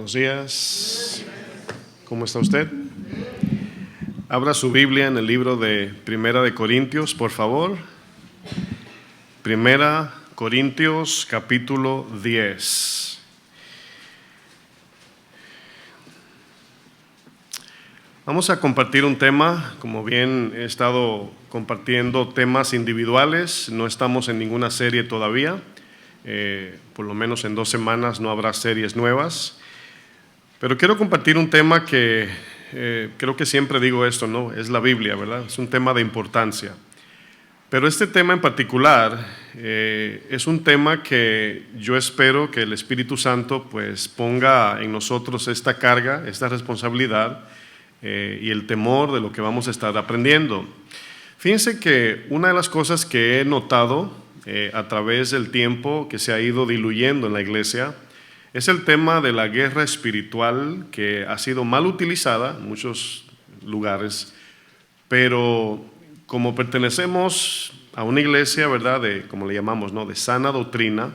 Buenos días. ¿Cómo está usted? Abra su Biblia en el libro de Primera de Corintios, por favor. Primera Corintios, capítulo 10. Vamos a compartir un tema. Como bien he estado compartiendo temas individuales, no estamos en ninguna serie todavía. Por lo menos en 2 semanas no habrá series nuevas. Pero quiero compartir un tema que creo que siempre digo esto, ¿no? Es la Biblia, ¿verdad? Es un tema de importancia. Pero este tema en particular es un tema que yo espero que el Espíritu Santo pues ponga en nosotros esta carga, esta responsabilidad y el temor de lo que vamos a estar aprendiendo. Fíjense que una de las cosas que he notado a través del tiempo que se ha ido diluyendo en la iglesia es el tema de la guerra espiritual, que ha sido mal utilizada en muchos lugares, pero como pertenecemos a una iglesia, ¿verdad?, como le llamamos, ¿no?, de sana doctrina,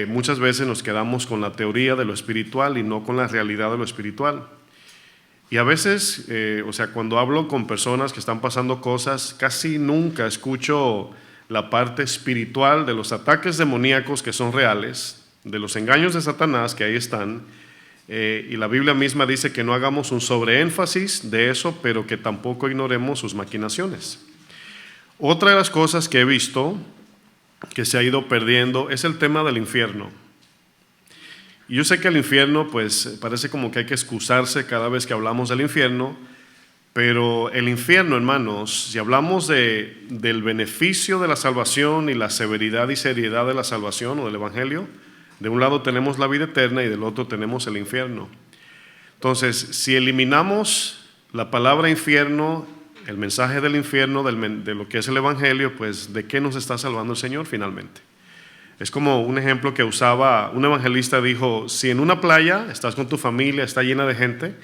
muchas veces nos quedamos con la teoría de lo espiritual y no con la realidad de lo espiritual. Y a veces, cuando hablo con personas que están pasando cosas, casi nunca escucho la parte espiritual de los ataques demoníacos que son reales, de los engaños de Satanás que ahí están, y la Biblia misma dice que no hagamos un sobreénfasis de eso, pero que tampoco ignoremos sus maquinaciones. Otra de las cosas que he visto que se ha ido perdiendo es el tema del infierno. Y yo sé que el infierno pues parece como que hay que excusarse cada vez que hablamos del infierno, pero el infierno, hermanos, si hablamos del beneficio de la salvación y la severidad y seriedad de la salvación o del evangelio, de un lado tenemos la vida eterna y del otro tenemos el infierno. Entonces, si eliminamos la palabra infierno, el mensaje del infierno, de lo que es el evangelio, pues ¿de qué nos está salvando el Señor finalmente? Es como un ejemplo que usaba un evangelista, dijo: si en una playa estás con tu familia, está llena de gente,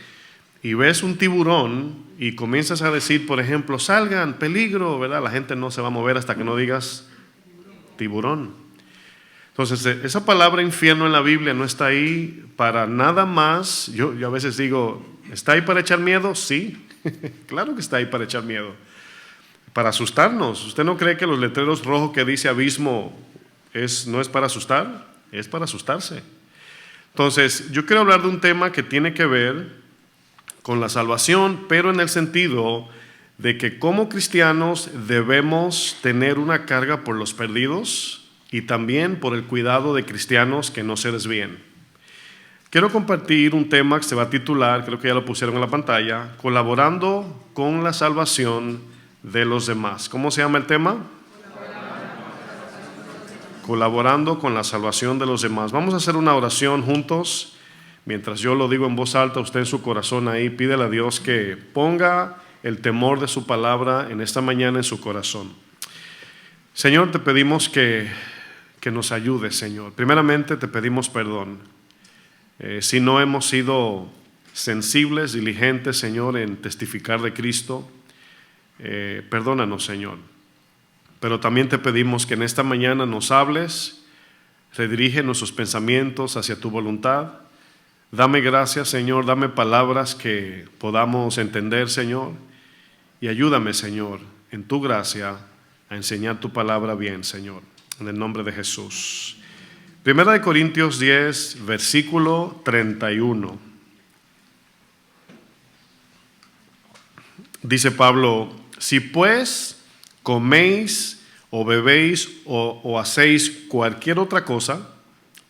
y ves un tiburón y comienzas a decir, por ejemplo, salgan, peligro, ¿verdad? La gente no se va a mover hasta que no digas tiburón. Entonces, esa palabra infierno en la Biblia no está ahí para nada más. Yo a veces digo, ¿está ahí para echar miedo? Sí, claro que está ahí para echar miedo, para asustarnos. ¿Usted no cree que los letreros rojos que dice abismo no es para asustar? Es para asustarse. Entonces, yo quiero hablar de un tema que tiene que ver con la salvación, pero en el sentido de que como cristianos debemos tener una carga por los perdidos y también por el cuidado de cristianos que no se desvíen. Quiero compartir un tema que se va a titular, creo que ya lo pusieron en la pantalla, colaborando con la salvación de los demás. ¿Cómo se llama el tema? Colaborando con la salvación de los demás. Vamos a hacer una oración juntos. Mientras yo lo digo en voz alta, usted en su corazón ahí, pídele a Dios que ponga el temor de su palabra en esta mañana en su corazón. Señor, te pedimos que nos ayudes, Señor. Primeramente te pedimos perdón. Si no hemos sido sensibles, diligentes, Señor, en testificar de Cristo, perdónanos, Señor. Pero también te pedimos que en esta mañana nos hables, redirige nuestros pensamientos hacia tu voluntad. Dame gracias, Señor, dame palabras que podamos entender, Señor, y ayúdame, Señor, en tu gracia a enseñar tu palabra bien, Señor, en el nombre de Jesús. Primera de Corintios 10, versículo 31. Dice Pablo: si pues coméis o bebéis o hacéis cualquier otra cosa,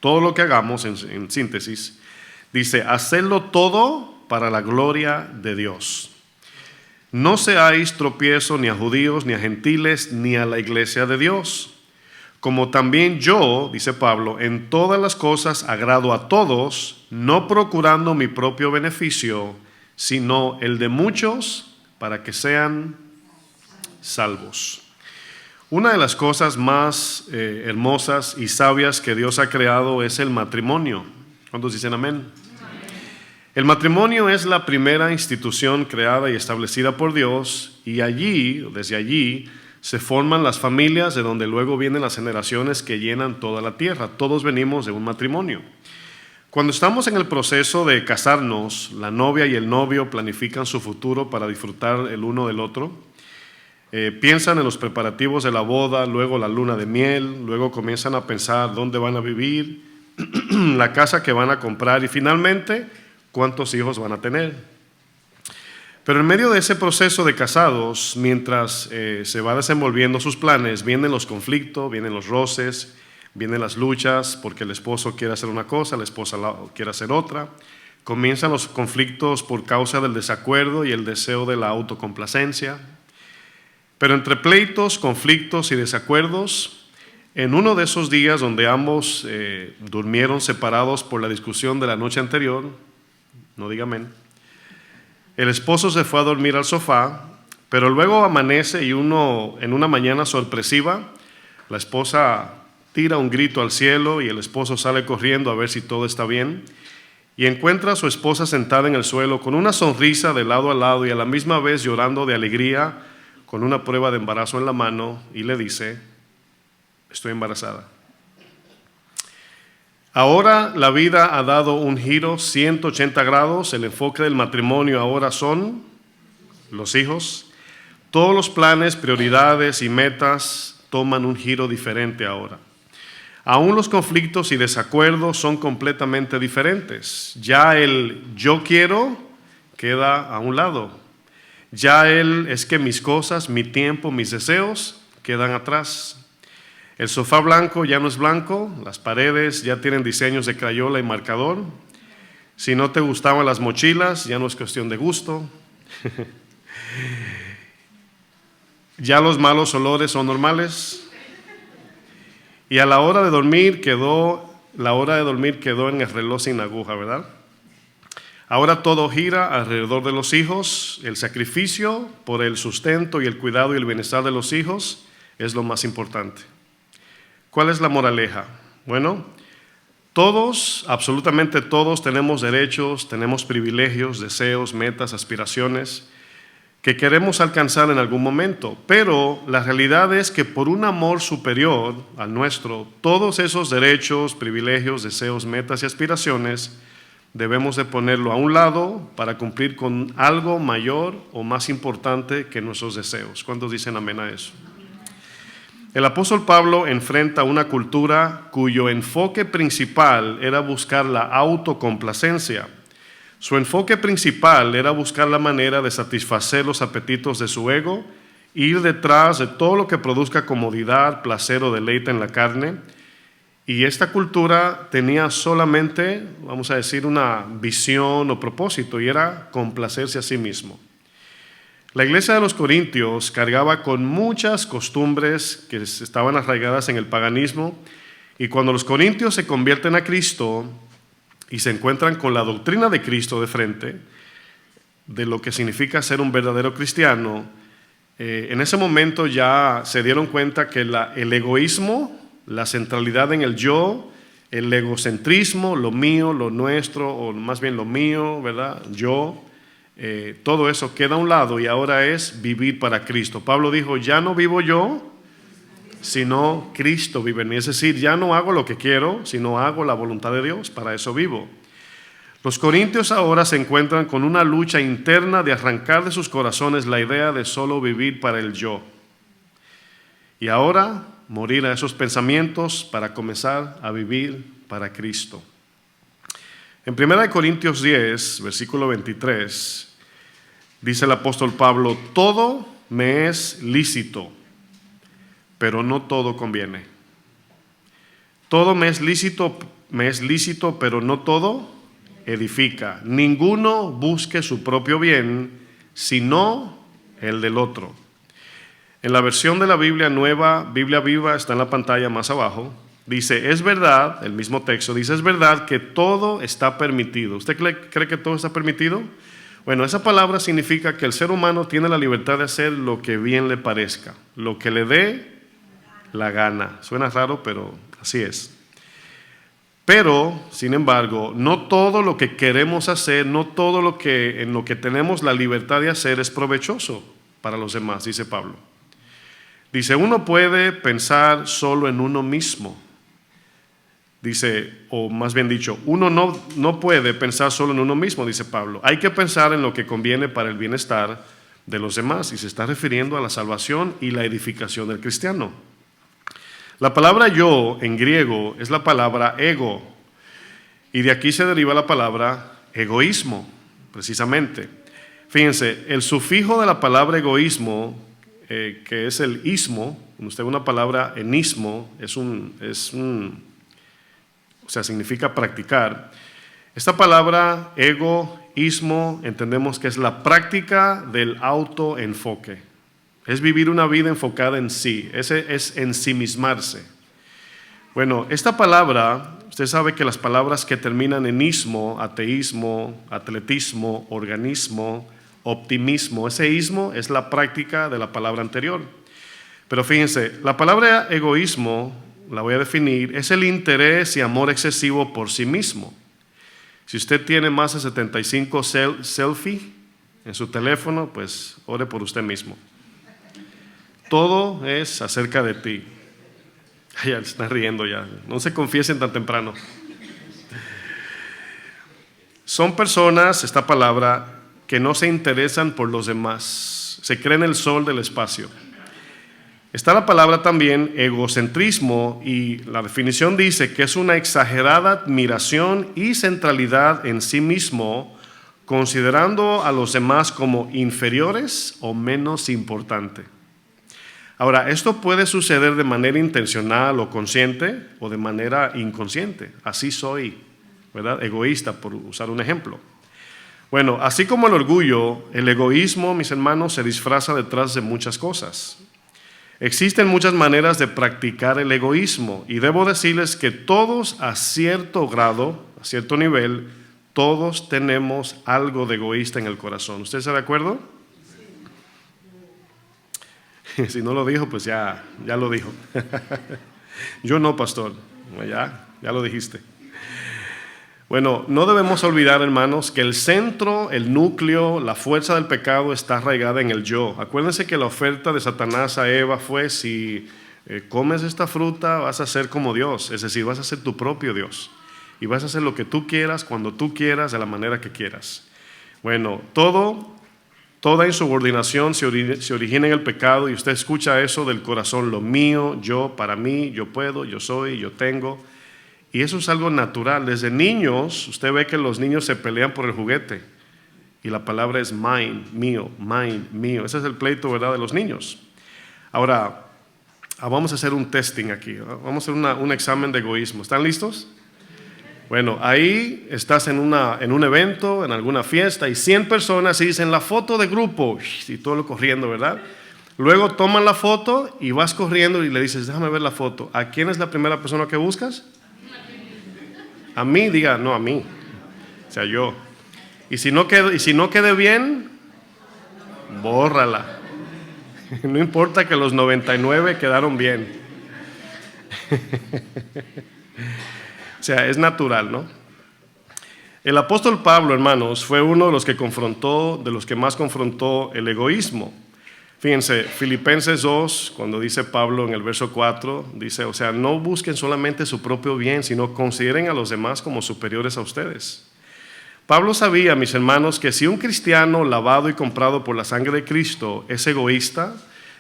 todo lo que hagamos en síntesis, dice, hacedlo todo para la gloria de Dios. No seáis tropiezo ni a judíos, ni a gentiles, ni a la iglesia de Dios. Como también yo, dice Pablo, en todas las cosas agrado a todos, no procurando mi propio beneficio, sino el de muchos, para que sean salvos. Una de las cosas más hermosas y sabias que Dios ha creado es el matrimonio. ¿Cuántos dicen amén? El matrimonio es la primera institución creada y establecida por Dios, y desde allí, se forman las familias de donde luego vienen las generaciones que llenan toda la tierra. Todos venimos de un matrimonio. Cuando estamos en el proceso de casarnos, la novia y el novio planifican su futuro para disfrutar el uno del otro. Piensan en los preparativos de la boda, luego la luna de miel, luego comienzan a pensar dónde van a vivir, la casa que van a comprar y finalmente cuántos hijos van a tener. Pero en medio de ese proceso de casados, mientras se va desenvolviendo sus planes, vienen los conflictos, vienen los roces, vienen las luchas porque el esposo quiere hacer una cosa, la esposa quiere hacer otra. Comienzan los conflictos por causa del desacuerdo y el deseo de la autocomplacencia. Pero entre pleitos, conflictos y desacuerdos, en uno de esos días donde ambos durmieron separados por la discusión de la noche anterior, no diga amén, el esposo se fue a dormir al sofá, pero luego amanece y en una mañana sorpresiva, la esposa tira un grito al cielo y el esposo sale corriendo a ver si todo está bien y encuentra a su esposa sentada en el suelo con una sonrisa de lado a lado y a la misma vez llorando de alegría con una prueba de embarazo en la mano y le dice: estoy embarazada. Ahora la vida ha dado un giro 180 grados, el enfoque del matrimonio ahora son los hijos. Todos los planes, prioridades y metas toman un giro diferente ahora. Aún los conflictos y desacuerdos son completamente diferentes. Ya el yo quiero queda a un lado. Ya es que mis cosas, mi tiempo, mis deseos quedan atrás. El sofá blanco ya no es blanco, las paredes ya tienen diseños de crayola y marcador. Si no te gustaban las mochilas, ya no es cuestión de gusto. Ya los malos olores son normales. Y a la hora de dormir quedó en el reloj sin aguja, ¿verdad? Ahora todo gira alrededor de los hijos. El sacrificio por el sustento y el cuidado y el bienestar de los hijos es lo más importante. ¿Cuál es la moraleja? Bueno, todos, absolutamente todos, tenemos derechos, tenemos privilegios, deseos, metas, aspiraciones que queremos alcanzar en algún momento, pero la realidad es que por un amor superior al nuestro, todos esos derechos, privilegios, deseos, metas y aspiraciones debemos de ponerlo a un lado para cumplir con algo mayor o más importante que nuestros deseos. ¿Cuántos dicen amén a eso? El apóstol Pablo enfrenta una cultura cuyo enfoque principal era buscar la autocomplacencia. Su enfoque principal era buscar la manera de satisfacer los apetitos de su ego, ir detrás de todo lo que produzca comodidad, placer o deleite en la carne. Y esta cultura tenía solamente, vamos a decir, una visión o propósito, y era complacerse a sí mismo. La iglesia de los Corintios cargaba con muchas costumbres que estaban arraigadas en el paganismo, y cuando los corintios se convierten a Cristo y se encuentran con la doctrina de Cristo de frente, de lo que significa ser un verdadero cristiano, en ese momento ya se dieron cuenta que el egoísmo, la centralidad en el yo, el egocentrismo, lo mío, lo nuestro, o más bien lo mío, ¿verdad? Yo, todo eso queda a un lado y ahora es vivir para Cristo. Pablo dijo: ya no vivo yo, sino Cristo vive en mí. Es decir, ya no hago lo que quiero, sino hago la voluntad de Dios, para eso vivo. Los corintios ahora se encuentran con una lucha interna de arrancar de sus corazones la idea de solo vivir para el yo. Y ahora morir a esos pensamientos para comenzar a vivir para Cristo. En 1 Corintios 10, versículo 23, dice el apóstol Pablo: todo me es lícito, pero no todo conviene. Todo me es lícito, pero no todo edifica. Ninguno busque su propio bien, sino el del otro. En la versión de la Biblia Nueva, Biblia Viva, está en la pantalla más abajo, dice: es verdad, el mismo texto dice: es verdad que todo está permitido. ¿Usted cree que todo está permitido? Bueno, esa palabra significa que el ser humano tiene la libertad de hacer lo que bien le parezca, lo que le dé la gana. Suena raro, pero así es. Pero, sin embargo, no todo lo que queremos hacer, no todo en lo que tenemos la libertad de hacer es provechoso para los demás, dice Pablo. Dice: uno puede pensar solo en uno mismo. Dice, o más bien dicho, uno no puede pensar solo en uno mismo, dice Pablo. Hay que pensar en lo que conviene para el bienestar de los demás, y se está refiriendo a la salvación y la edificación del cristiano. La palabra yo en griego es la palabra ego, y de aquí se deriva la palabra egoísmo, precisamente. Fíjense, el sufijo de la palabra egoísmo, que es el ismo, cuando usted ve una palabra en ismo, o sea, significa practicar. Esta palabra egoísmo entendemos que es la práctica del autoenfoque. Es vivir una vida enfocada en sí, ese es ensimismarse. Bueno, esta palabra, usted sabe que las palabras que terminan en ismo, ateísmo, atletismo, organismo, optimismo, ese ismo es la práctica de la palabra anterior. Pero fíjense, la palabra egoísmo, la voy a definir, es el interés y amor excesivo por sí mismo. Si usted tiene más de 75 selfies en su teléfono, pues ore por usted mismo. Todo es acerca de ti. Ya se están riendo ya. No se confiesen tan temprano. Son personas, esta palabra, que no se interesan por los demás. Se creen el sol del espacio. Está la palabra también egocentrismo, y la definición dice que es una exagerada admiración y centralidad en sí mismo, considerando a los demás como inferiores o menos importantes. Ahora, esto puede suceder de manera intencional o consciente, o de manera inconsciente. Así soy, ¿verdad? Egoísta, por usar un ejemplo. Bueno, así como el orgullo, el egoísmo, mis hermanos, se disfraza detrás de muchas cosas. Existen muchas maneras de practicar el egoísmo, y debo decirles que todos, a cierto grado, a cierto nivel, todos tenemos algo de egoísta en el corazón. ¿Usted está de acuerdo? Si no lo dijo, pues ya lo dijo. Yo no, pastor. Ya lo dijiste. Bueno, no debemos olvidar, hermanos, que el centro, el núcleo, la fuerza del pecado está arraigada en el yo. Acuérdense que la oferta de Satanás a Eva fue: si comes esta fruta, vas a ser como Dios. Es decir, vas a ser tu propio Dios. Y vas a hacer lo que tú quieras, cuando tú quieras, de la manera que quieras. Bueno, toda insubordinación se origina en el pecado, y usted escucha eso del corazón: lo mío, yo, para mí, yo puedo, yo soy, yo tengo. Y eso es algo natural. Desde niños, usted ve que los niños se pelean por el juguete, y la palabra es mine, mío, mine, mío. Ese es el pleito, ¿verdad?, de los niños. Ahora, vamos a hacer un testing aquí. Vamos a hacer un examen de egoísmo. ¿Están listos? Bueno, ahí estás en un evento, en alguna fiesta, y 100 personas y dicen: la foto de grupo, y todo lo corriendo, ¿verdad? Luego toman la foto y vas corriendo y le dices: déjame ver la foto. ¿A quién es la primera persona que buscas? A mí, diga, no, a mí. O sea, yo. Y si no quede bien, bórrala. No importa que los 99 quedaron bien. O sea, es natural, ¿no? El apóstol Pablo, hermanos, fue uno de los que más confrontó el egoísmo. Fíjense, Filipenses 2, cuando dice Pablo en el verso 4, dice, o sea, no busquen solamente su propio bien, sino consideren a los demás como superiores a ustedes. Pablo sabía, mis hermanos, que si un cristiano lavado y comprado por la sangre de Cristo es egoísta,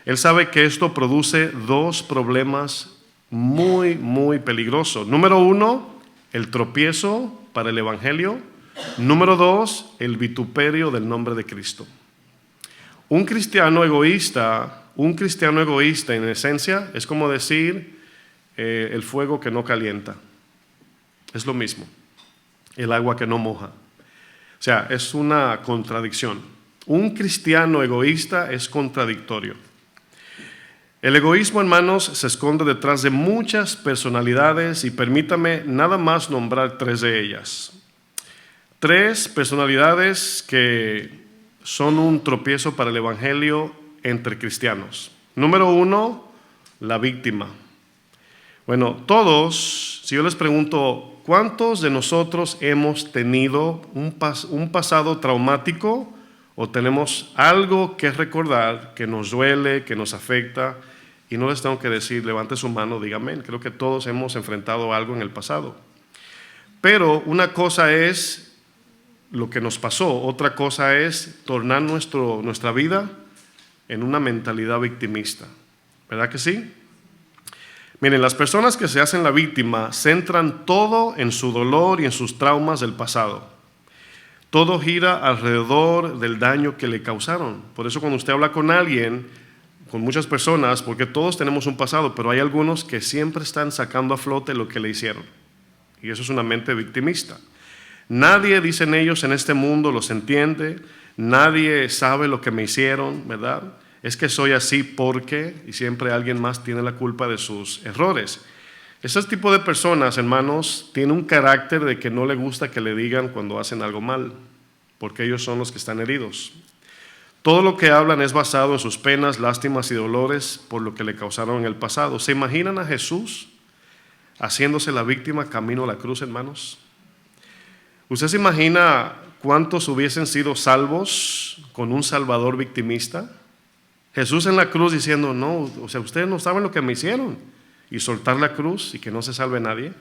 él sabe que esto produce dos problemas muy, muy peligrosos. Número 1, el tropiezo para el evangelio. Número 2, el vituperio del nombre de Cristo. Un cristiano egoísta en esencia es como decir el fuego que no calienta. Es lo mismo, el agua que no moja. O sea, es una contradicción. Un cristiano egoísta es contradictorio. El egoísmo, hermanos, se esconde detrás de muchas personalidades, y permítame nada más nombrar 3 de ellas. 3 personalidades que son un tropiezo para el evangelio entre cristianos. Número 1, la víctima. Bueno, todos, si yo les pregunto, ¿cuántos de nosotros hemos tenido un pasado traumático, o tenemos algo que recordar que nos duele, que nos afecta, Y no les tengo que decir, levante su mano, dígame. Creo que todos hemos enfrentado algo en el pasado. Pero una cosa es lo que nos pasó, otra cosa es tornar nuestra vida en una mentalidad victimista. ¿Verdad que sí? Miren, las personas que se hacen la víctima centran todo en su dolor y en sus traumas del pasado. Todo gira alrededor del daño que le causaron. Por eso cuando usted habla con alguien, con muchas personas, porque todos tenemos un pasado, pero hay algunos que siempre están sacando a flote lo que le hicieron. Y eso es una mente victimista. Nadie, dicen ellos, en este mundo los entiende, nadie sabe lo que me hicieron, ¿verdad? Es que soy así porque, y siempre alguien más tiene la culpa de sus errores. Ese tipo de personas, hermanos, tiene un carácter de que no le gusta que le digan cuando hacen algo mal, porque ellos son los que están heridos. Todo lo que hablan es basado en sus penas, lástimas y dolores por lo que le causaron en el pasado. ¿Se imaginan a Jesús haciéndose la víctima camino a la cruz, hermanos? ¿Usted se imagina cuántos hubiesen sido salvos con un salvador victimista? Jesús en la cruz diciendo, no, o sea, ustedes no saben lo que me hicieron, y soltar la cruz y que no se salve nadie.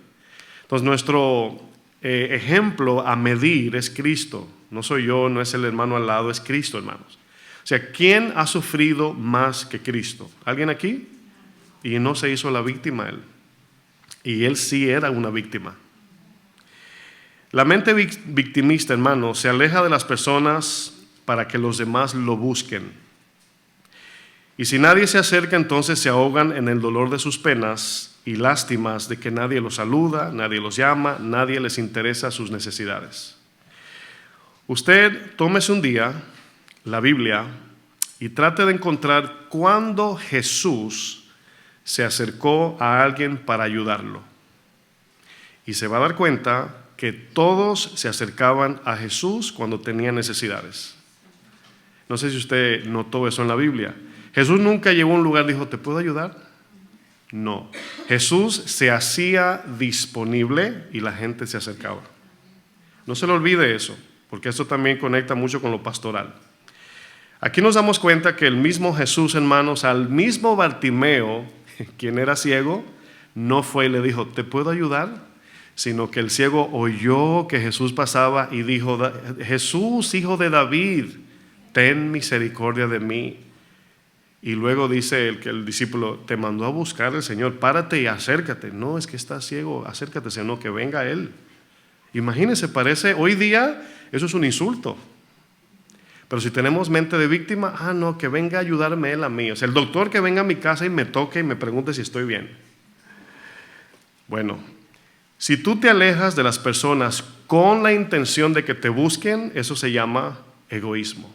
Entonces nuestro ejemplo a medir es Cristo. No soy yo, no es el hermano al lado, es Cristo, hermanos. O sea, ¿quién ha sufrido más que Cristo? ¿Alguien aquí? Y no se hizo la víctima él. Y él sí era una víctima. La mente victimista, hermano, se aleja de las personas para que los demás lo busquen. Y si nadie se acerca, entonces se ahogan en el dolor de sus penas y lástimas de que nadie los saluda, nadie los llama, nadie les interesa sus necesidades. Usted tómese un día la Biblia y trate de encontrar cuándo Jesús se acercó a alguien para ayudarlo. Y se va a dar cuenta que todos se acercaban a Jesús cuando tenían necesidades. No sé si usted notó eso en la Biblia. Jesús nunca llegó a un lugar y dijo, ¿te puedo ayudar? No. Jesús se hacía disponible y la gente se acercaba. No se le olvide eso, porque esto también conecta mucho con lo pastoral. Aquí nos damos cuenta que el mismo Jesús, hermanos, al mismo Bartimeo, quien era ciego, no fue y le dijo, ¿te puedo ayudar? Sino que el ciego oyó que Jesús pasaba y dijo, Jesús, hijo de David, ten misericordia de mí. Y luego dice el discípulo, te mandó a buscar el Señor, párate y acércate. No, es que está ciego, acércate, sino que venga Él. Imagínense, parece, hoy día eso es un insulto. Pero si tenemos mente de víctima, no, que venga a ayudarme Él a mí. O sea, el doctor que venga a mi casa y me toque y me pregunte si estoy bien. Bueno, si tú te alejas de las personas con la intención de que te busquen, eso se llama egoísmo.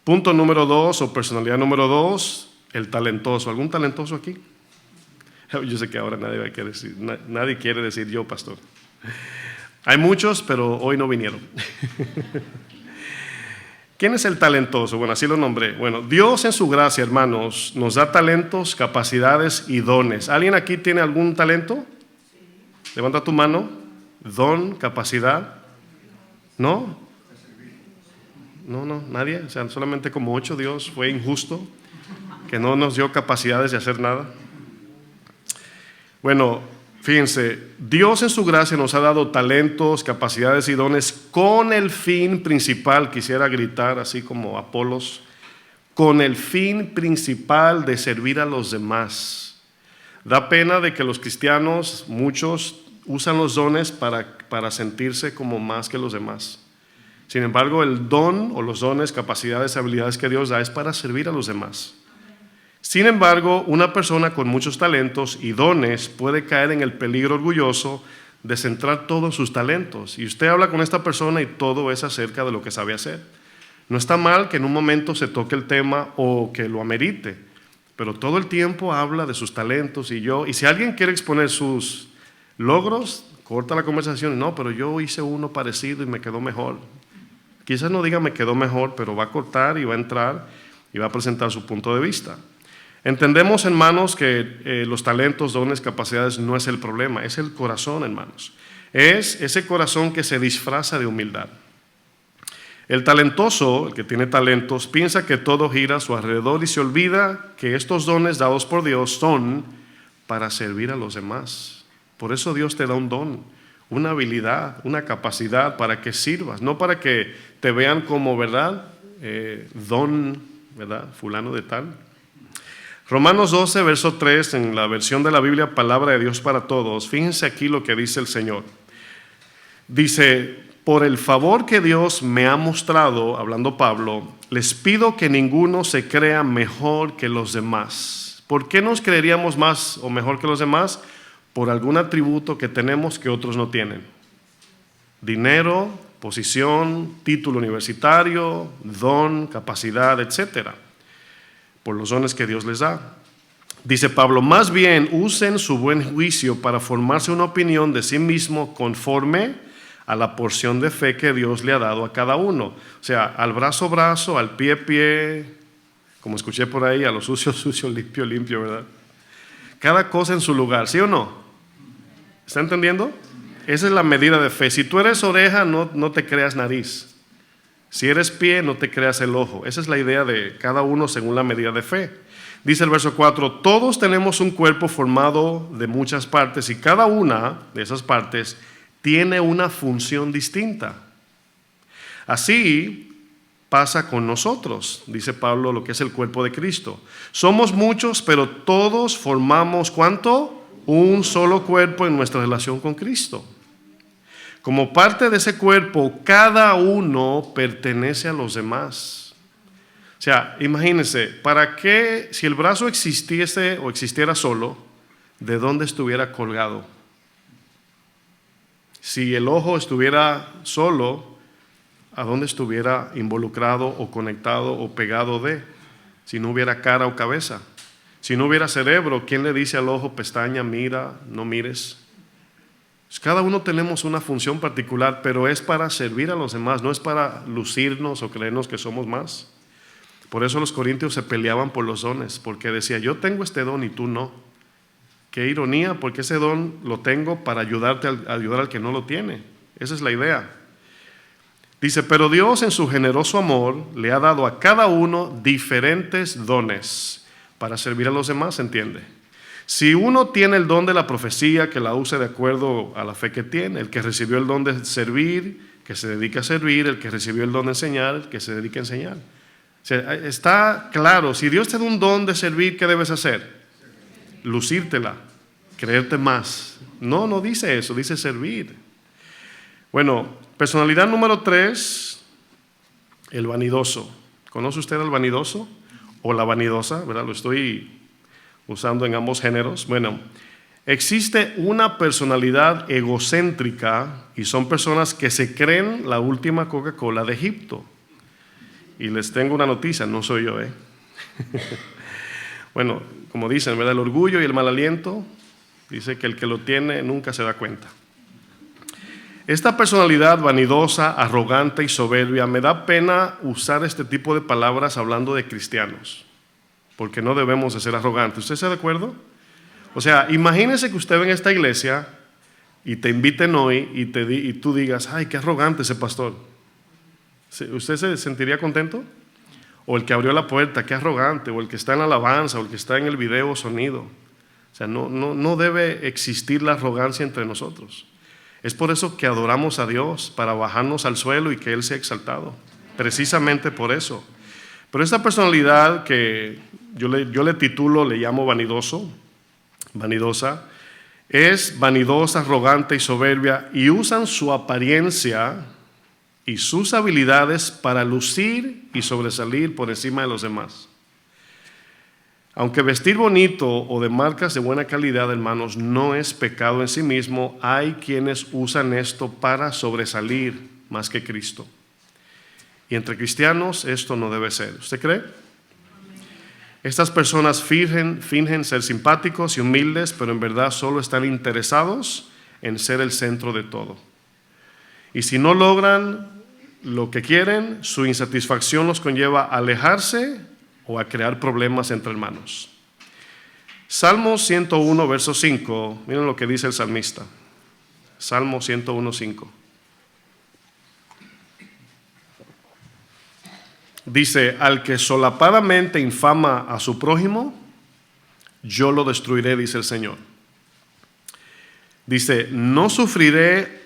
Punto número 2 o personalidad número 2, el talentoso. ¿Algún talentoso aquí? Yo sé que ahora nadie quiere decir yo, pastor. Hay muchos, pero hoy no vinieron. ¿Quién es el talentoso? Bueno, así lo nombré. Bueno, Dios en su gracia, hermanos, nos da talentos, capacidades y dones. ¿Alguien aquí tiene algún talento? Levanta tu mano. Don, capacidad. ¿No? No, nadie. O sea, solamente como 8. Dios fue injusto, que no nos dio capacidades de hacer nada. Bueno, fíjense, Dios en su gracia nos ha dado talentos, capacidades y dones con el fin principal, quisiera gritar así como Apolos, con el fin principal de servir a los demás. Da pena de que los cristianos, muchos, usan los dones para sentirse como más que los demás. Sin embargo, el don o los dones, capacidades, habilidades que Dios da es para servir a los demás. Sin embargo, una persona con muchos talentos y dones puede caer en el peligro orgulloso de centrar todos sus talentos. Y usted habla con esta persona y todo es acerca de lo que sabe hacer. No está mal que en un momento se toque el tema o que lo amerite, pero todo el tiempo habla de sus talentos y si alguien quiere exponer sus logros, corta la conversación. No, pero yo hice uno parecido y me quedó mejor. Quizás no diga me quedó mejor, pero va a cortar y va a entrar y va a presentar su punto de vista. Entendemos, hermanos, que los talentos, dones, capacidades no es el problema, es el corazón, hermanos. Es ese corazón que se disfraza de humildad. El talentoso, el que tiene talentos, piensa que todo gira a su alrededor y se olvida que estos dones dados por Dios son para servir a los demás. Por eso Dios te da un don, una habilidad, una capacidad para que sirvas, no para que te vean como, ¿verdad? Don, ¿verdad? Fulano de tal. Romanos 12, verso 3, en la versión de la Biblia, Palabra de Dios para Todos. Fíjense aquí lo que dice el Señor. Dice: por el favor que Dios me ha mostrado, hablando Pablo, les pido que ninguno se crea mejor que los demás. ¿Por qué nos creeríamos más o mejor que los demás? Por algún atributo que tenemos que otros no tienen. Dinero, posición, título universitario, don, capacidad, etcétera. Por los dones que Dios les da. Dice Pablo: más bien usen su buen juicio para formarse una opinión de sí mismo conforme a la porción de fe que Dios le ha dado a cada uno. O sea, al brazo, brazo, al pie, pie, como escuché por ahí, a lo sucio, sucio, limpio, limpio, ¿verdad? Cada cosa en su lugar, ¿sí o no? ¿Está entendiendo? Esa es la medida de fe. Si tú eres oreja, no te creas nariz. Si eres pie, no te creas el ojo. Esa es la idea de cada uno según la medida de fe. Dice el verso 4, todos tenemos un cuerpo formado de muchas partes y cada una de esas partes tiene una función distinta. Así pasa con nosotros, dice Pablo, lo que es el cuerpo de Cristo. Somos muchos, pero todos formamos, ¿cuánto? Un solo cuerpo en nuestra relación con Cristo. Como parte de ese cuerpo, cada uno pertenece a los demás. O sea, imagínense, ¿para qué, si el brazo existiese o existiera solo, de dónde estuviera colgado? Si el ojo estuviera solo, ¿a dónde estuviera involucrado o conectado o pegado de? Si no hubiera cara o cabeza. Si no hubiera cerebro, ¿quién le dice al ojo, pestaña, mira, no mires? Pues cada uno tenemos una función particular, pero es para servir a los demás, no es para lucirnos o creernos que somos más. Por eso los corintios se peleaban por los dones, porque decía, yo tengo este don y tú no. Qué ironía, porque ese don lo tengo para ayudarte a ayudar al que no lo tiene. Esa es la idea. Dice, pero Dios en su generoso amor le ha dado a cada uno diferentes dones para servir a los demás, ¿entiende? Si uno tiene el don de la profecía, que la use de acuerdo a la fe que tiene. El que recibió el don de servir, que se dedica a servir. El que recibió el don de enseñar, que se dedica a enseñar. O sea, está claro, si Dios te da un don de servir, ¿qué debes hacer? Lucírtela, creerte más. No dice eso, dice servir. Bueno, personalidad número 3, el vanidoso. ¿Conoce usted al vanidoso o la vanidosa? ¿Verdad? Lo estoy usando en ambos géneros. Bueno, existe una personalidad egocéntrica y son personas que se creen la última Coca-Cola de Egipto. Y les tengo una noticia, no soy yo, Bueno, como dicen, ¿verdad? El orgullo y el mal aliento, dice que el que lo tiene nunca se da cuenta. Esta personalidad vanidosa, arrogante y soberbia, me da pena usar este tipo de palabras hablando de cristianos, porque no debemos de ser arrogantes. ¿Usted está de acuerdo? O sea, imagínese que usted venga a esta iglesia y te inviten hoy y tú digas, ay, qué arrogante ese pastor. ¿Usted se sentiría contento? O el que abrió la puerta, qué arrogante, o el que está en la alabanza, o el que está en el video o sonido. O sea, no debe existir la arrogancia entre nosotros. Es por eso que adoramos a Dios, para bajarnos al suelo y que Él sea exaltado. Precisamente por eso. Pero esta personalidad que yo le titulo, le llamo vanidoso, vanidosa, es vanidosa, arrogante y soberbia, y usan su apariencia y sus habilidades para lucir y sobresalir por encima de los demás. Aunque vestir bonito o de marcas de buena calidad, hermanos, no es pecado en sí mismo, hay quienes usan esto para sobresalir más que Cristo. Y entre cristianos esto no debe ser. ¿Usted cree? Estas personas fingen ser simpáticos y humildes, pero en verdad solo están interesados en ser el centro de todo. Y si no logran lo que quieren, su insatisfacción los conlleva a alejarse o a crear problemas entre hermanos. Salmo 101, verso 5, miren lo que dice el salmista. Salmo 101, 5. Dice, al que solapadamente infama a su prójimo, yo lo destruiré, dice el Señor. Dice, no sufriré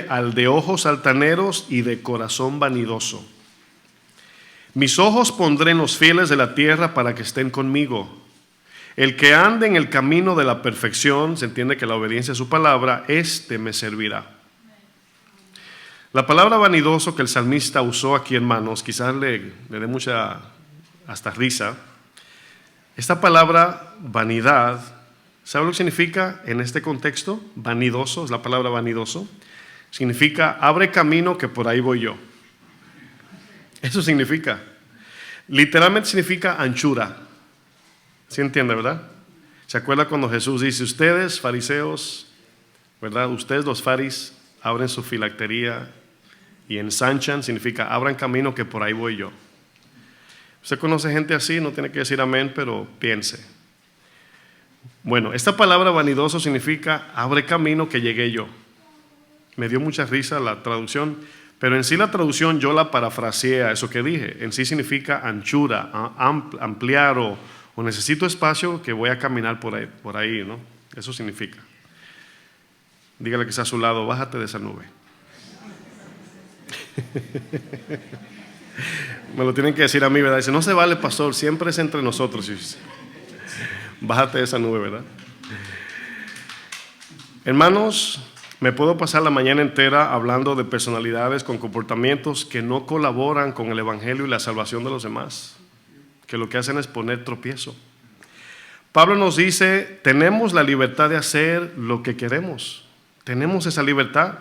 al de ojos altaneros y de corazón vanidoso. Mis ojos pondré en los fieles de la tierra para que estén conmigo. El que ande en el camino de la perfección, se entiende que la obediencia a su palabra, este me servirá. La palabra vanidoso que el salmista usó aquí, hermanos, quizás le dé mucha hasta risa. Esta palabra vanidad, ¿sabe lo que significa en este contexto? Vanidoso, es la palabra vanidoso. Significa, abre camino que por ahí voy yo. Eso significa. Literalmente significa anchura. ¿Sí entiende, verdad? ¿Se acuerda cuando Jesús dice, ustedes, fariseos, verdad? Ustedes los faris abren su filactería y ensanchan, significa, abran camino que por ahí voy yo. Usted conoce gente así, no tiene que decir amén, pero piense. Bueno, esta palabra vanidoso significa, abre camino que llegué yo. Me dio mucha risa la traducción, pero en sí la traducción yo la parafraseé a eso que dije. En sí significa anchura, ampliar o necesito espacio que voy a caminar por ahí, ¿no? Eso significa. Dígale que está a su lado, bájate de esa nube. Me lo tienen que decir a mí, ¿verdad? Dice, no se vale, pastor, siempre es entre nosotros. Bájate de esa nube, ¿verdad? Hermanos, me puedo pasar la mañana entera hablando de personalidades con comportamientos que no colaboran con el evangelio y la salvación de los demás, que lo que hacen es poner tropiezo. Pablo nos dice, tenemos la libertad de hacer lo que queremos. Tenemos esa libertad.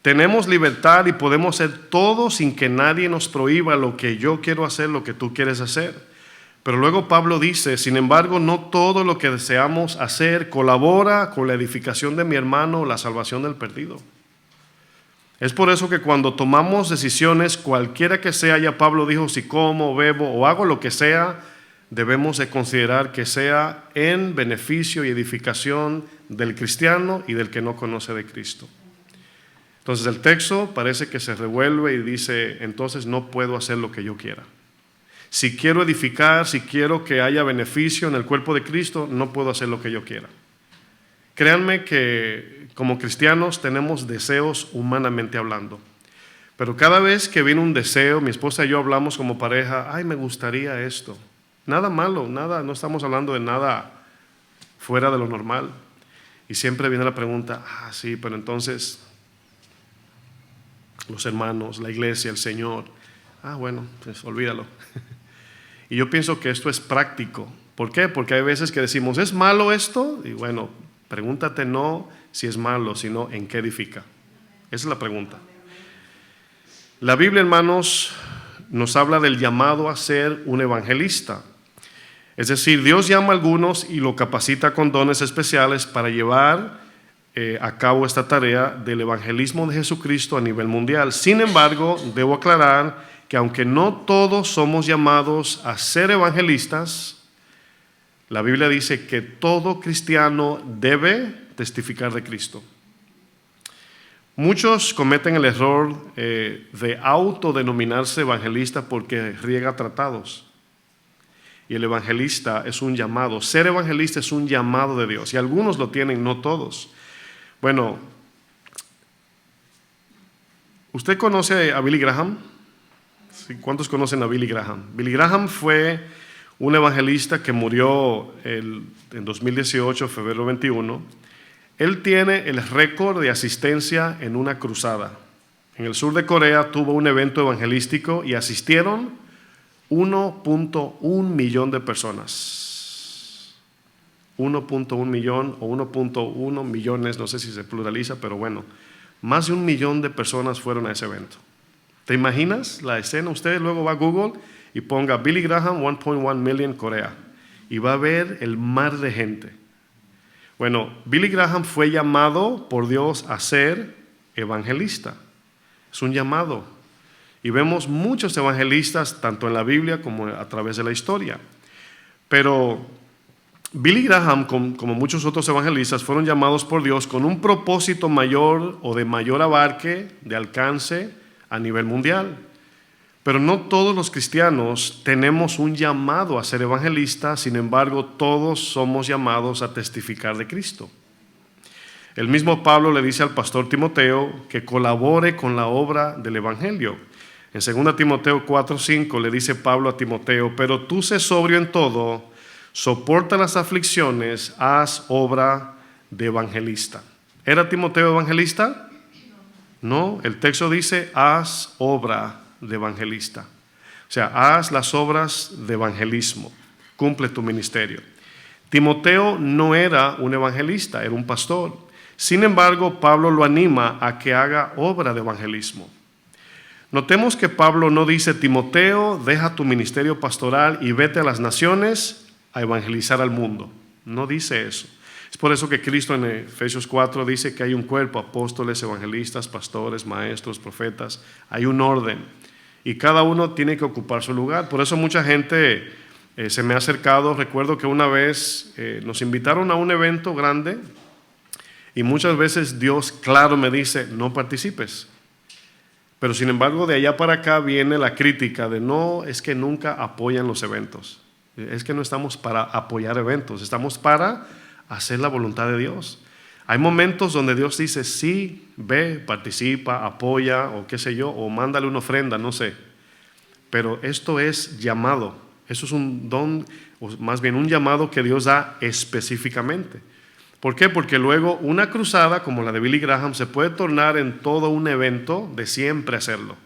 Tenemos libertad y podemos hacer todo sin que nadie nos prohíba lo que yo quiero hacer, lo que tú quieres hacer. Pero luego Pablo dice, sin embargo, no todo lo que deseamos hacer colabora con la edificación de mi hermano o la salvación del perdido. Es por eso que cuando tomamos decisiones, cualquiera que sea, ya Pablo dijo, si como, bebo o hago lo que sea, debemos de considerar que sea en beneficio y edificación del cristiano y del que no conoce de Cristo. Entonces el texto parece que se revuelve y dice, entonces no puedo hacer lo que yo quiera. Si quiero edificar, si quiero que haya beneficio en el cuerpo de Cristo, no puedo hacer lo que yo quiera. Créanme que como cristianos tenemos deseos humanamente hablando. Pero cada vez que viene un deseo, mi esposa y yo hablamos como pareja, ay, me gustaría esto. Nada malo, nada, no estamos hablando de nada fuera de lo normal. Y siempre viene la pregunta, sí, pero entonces los hermanos, la iglesia, el Señor, bueno, pues olvídalo. Y yo pienso que esto es práctico. ¿Por qué? Porque hay veces que decimos, ¿es malo esto? Y bueno, pregúntate no si es malo, sino en qué edifica. Esa es la pregunta. La Biblia, hermanos, nos habla del llamado a ser un evangelista. Es decir, Dios llama a algunos y lo capacita con dones especiales para llevar a cabo esta tarea del evangelismo de Jesucristo a nivel mundial. Sin embargo, debo aclarar que aunque no todos somos llamados a ser evangelistas, la Biblia dice que todo cristiano debe testificar de Cristo. Muchos cometen el error de autodenominarse evangelista porque riega tratados. Y el evangelista es un llamado. Ser evangelista es un llamado de Dios. Y algunos lo tienen, no todos. Bueno, ¿usted conoce a Billy Graham? ¿Cuántos conocen a Billy Graham? Billy Graham fue un evangelista que murió en 2018, febrero 21. Él tiene el récord de asistencia en una cruzada. En el sur de Corea tuvo un evento evangelístico y asistieron 1.1 millón de personas. 1.1 millón o 1.1 millones, no sé si se pluraliza, pero bueno, más de 1 millón de personas fueron a ese evento. ¿Te imaginas la escena? Usted luego va a Google y ponga Billy Graham 1.1 million Corea y va a ver el mar de gente. Bueno, Billy Graham fue llamado por Dios a ser evangelista. Es un llamado. Y vemos muchos evangelistas, tanto en la Biblia como a través de la historia. Pero Billy Graham, como muchos otros evangelistas, fueron llamados por Dios con un propósito mayor o de mayor abarque, de alcance a nivel mundial. Pero no todos los cristianos tenemos un llamado a ser evangelistas, sin embargo, todos somos llamados a testificar de Cristo. El mismo Pablo le dice al pastor Timoteo que colabore con la obra del evangelio. En 2 Timoteo 4:5 le dice Pablo a Timoteo: pero tú sé sobrio en todo, soporta las aflicciones, haz obra de evangelista. ¿Era Timoteo evangelista? No, el texto dice: haz obra de evangelista. O sea, haz las obras de evangelismo, cumple tu ministerio. Timoteo no era un evangelista, era un pastor. Sin embargo, Pablo lo anima a que haga obra de evangelismo. Notemos que Pablo no dice: Timoteo, deja tu ministerio pastoral y vete a las naciones a evangelizar al mundo. No dice eso. Es por eso que Cristo en Efesios 4 dice que hay un cuerpo: apóstoles, evangelistas, pastores, maestros, profetas. Hay un orden y cada uno tiene que ocupar su lugar. Por eso mucha gente se me ha acercado. Recuerdo que una vez nos invitaron a un evento grande y muchas veces Dios, claro, me dice: no participes. Pero sin embargo, de allá para acá viene la crítica de: no, es que nunca apoyan los eventos. Es que no estamos para apoyar eventos, estamos para hacer la voluntad de Dios. Hay momentos donde Dios dice: sí, ve, participa, apoya, o qué sé yo, o mándale una ofrenda, no sé. Pero esto es llamado, eso es un don, o más bien un llamado que Dios da específicamente. ¿Por qué? Porque luego una cruzada como la de Billy Graham se puede tornar en todo un evento de siempre hacerlo.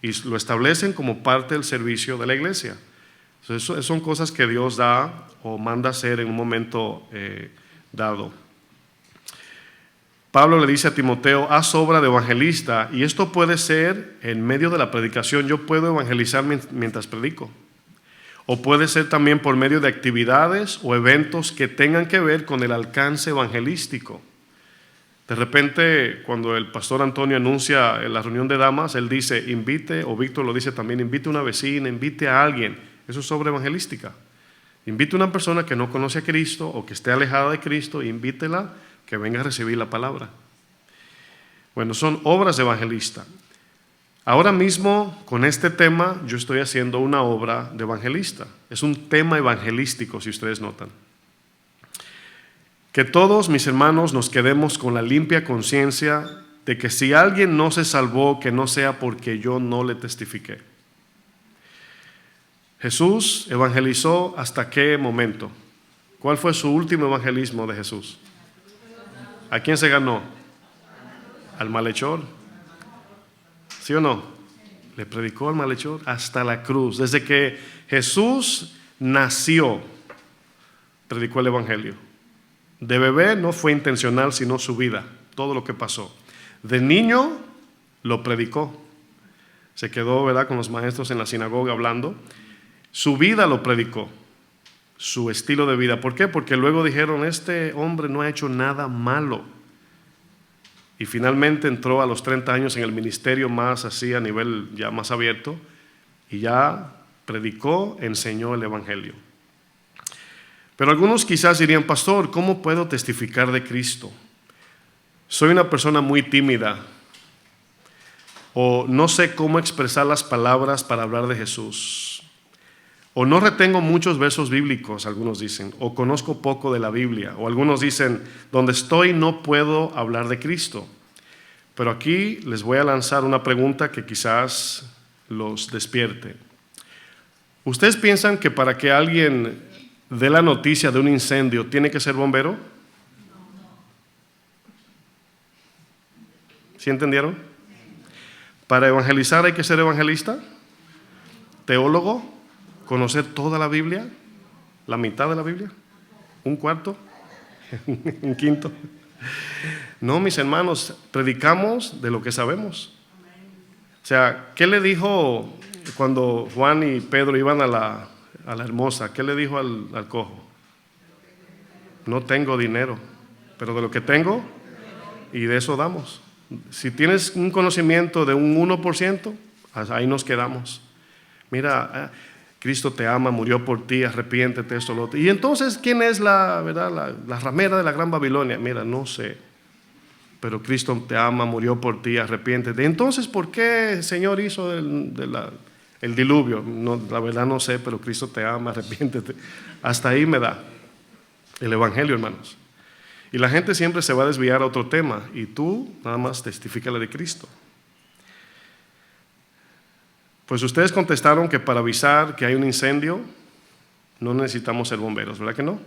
Y lo establecen como parte del servicio de la iglesia. Entonces, son cosas que Dios da o manda hacer en un momento dado. Pablo le dice a Timoteo: haz obra de evangelista, y esto puede ser en medio de la predicación. Yo puedo evangelizar mientras predico. O puede ser también por medio de actividades o eventos que tengan que ver con el alcance evangelístico. De repente, cuando el pastor Antonio anuncia en la reunión de damas, él dice: invite, o Víctor lo dice también, invite a una vecina, invite a alguien. Eso es obra evangelística. Invite a una persona que no conoce a Cristo o que esté alejada de Cristo, invítela que venga a recibir la palabra. Bueno, son obras de evangelista. Ahora mismo, con este tema, yo estoy haciendo una obra de evangelista. Es un tema evangelístico, si ustedes notan. Que todos, mis hermanos, nos quedemos con la limpia conciencia de que si alguien no se salvó, que no sea porque yo no le testifiqué. Jesús evangelizó ¿hasta qué momento? ¿Cuál fue su último evangelismo de Jesús? ¿A quién se ganó? Al malhechor. ¿Sí o no? Le predicó al malhechor hasta la cruz. Desde que Jesús nació, predicó el evangelio. De bebé no fue intencional, sino su vida, todo lo que pasó. De niño lo predicó. Se quedó, ¿verdad?, con los maestros en la sinagoga hablando. Su vida lo predicó, su estilo de vida. ¿Por qué? Porque luego dijeron: este hombre no ha hecho nada malo. Y finalmente entró a los 30 años en el ministerio más así, a nivel ya más abierto, y ya predicó, enseñó el evangelio. Pero algunos quizás dirían: pastor, ¿cómo puedo testificar de Cristo? Soy una persona muy tímida, o no sé cómo expresar las palabras para hablar de Jesús. O no retengo muchos versos bíblicos, algunos dicen, o conozco poco de la Biblia, o algunos dicen: donde estoy no puedo hablar de Cristo. Pero aquí les voy a lanzar una pregunta que quizás los despierte. ¿Ustedes piensan que para que alguien dé la noticia de un incendio tiene que ser bombero? ¿Sí entendieron? ¿Para evangelizar hay que ser evangelista? ¿Teólogo? ¿Conocer toda la Biblia? ¿La mitad de la Biblia? ¿Un cuarto? ¿Un quinto? No, mis hermanos, predicamos de lo que sabemos. O sea, ¿qué le dijo cuando Juan y Pedro iban a la hermosa? ¿Qué le dijo al cojo? No tengo dinero, pero de lo que tengo, y de eso damos. Si tienes un conocimiento de un 1%, ahí nos quedamos. Mira, Cristo te ama, murió por ti, arrepiéntete, esto, lo otro. Y entonces, ¿quién es la ramera de la Gran Babilonia? Mira, no sé, pero Cristo te ama, murió por ti, arrepiéntete. Entonces, ¿por qué el Señor hizo El diluvio, no, la verdad no sé, pero Cristo te ama, arrepiéntete. Hasta ahí me da el evangelio, hermanos. Y la gente siempre se va a desviar a otro tema y tú nada más testifícale de Cristo. Pues ustedes contestaron que para avisar que hay un incendio no necesitamos ser bomberos, ¿verdad que no?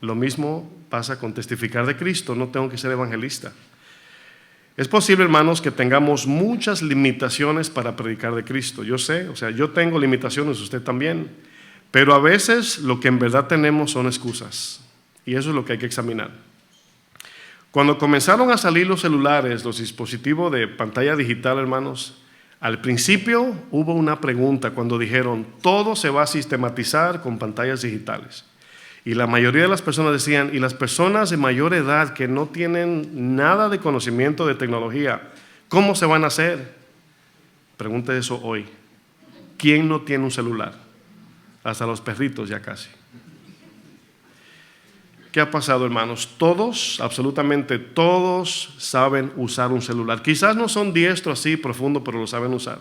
Lo mismo pasa con testificar de Cristo, no tengo que ser evangelista. Es posible, hermanos, que tengamos muchas limitaciones para predicar de Cristo. Yo sé, o sea, yo tengo limitaciones, usted también. Pero a veces lo que en verdad tenemos son excusas. Y eso es lo que hay que examinar. Cuando comenzaron a salir los celulares, los dispositivos de pantalla digital, hermanos, al principio hubo una pregunta cuando dijeron, todo se va a sistematizar con pantallas digitales. Y la mayoría de las personas decían, y las personas de mayor edad que no tienen nada de conocimiento de tecnología, ¿cómo se van a hacer? Pregunte eso hoy. ¿Quién no tiene un celular? Hasta los perritos ya casi. ¿Qué ha pasado, hermanos? Todos, absolutamente todos saben usar un celular. Quizás no son diestros así profundo, pero lo saben usar.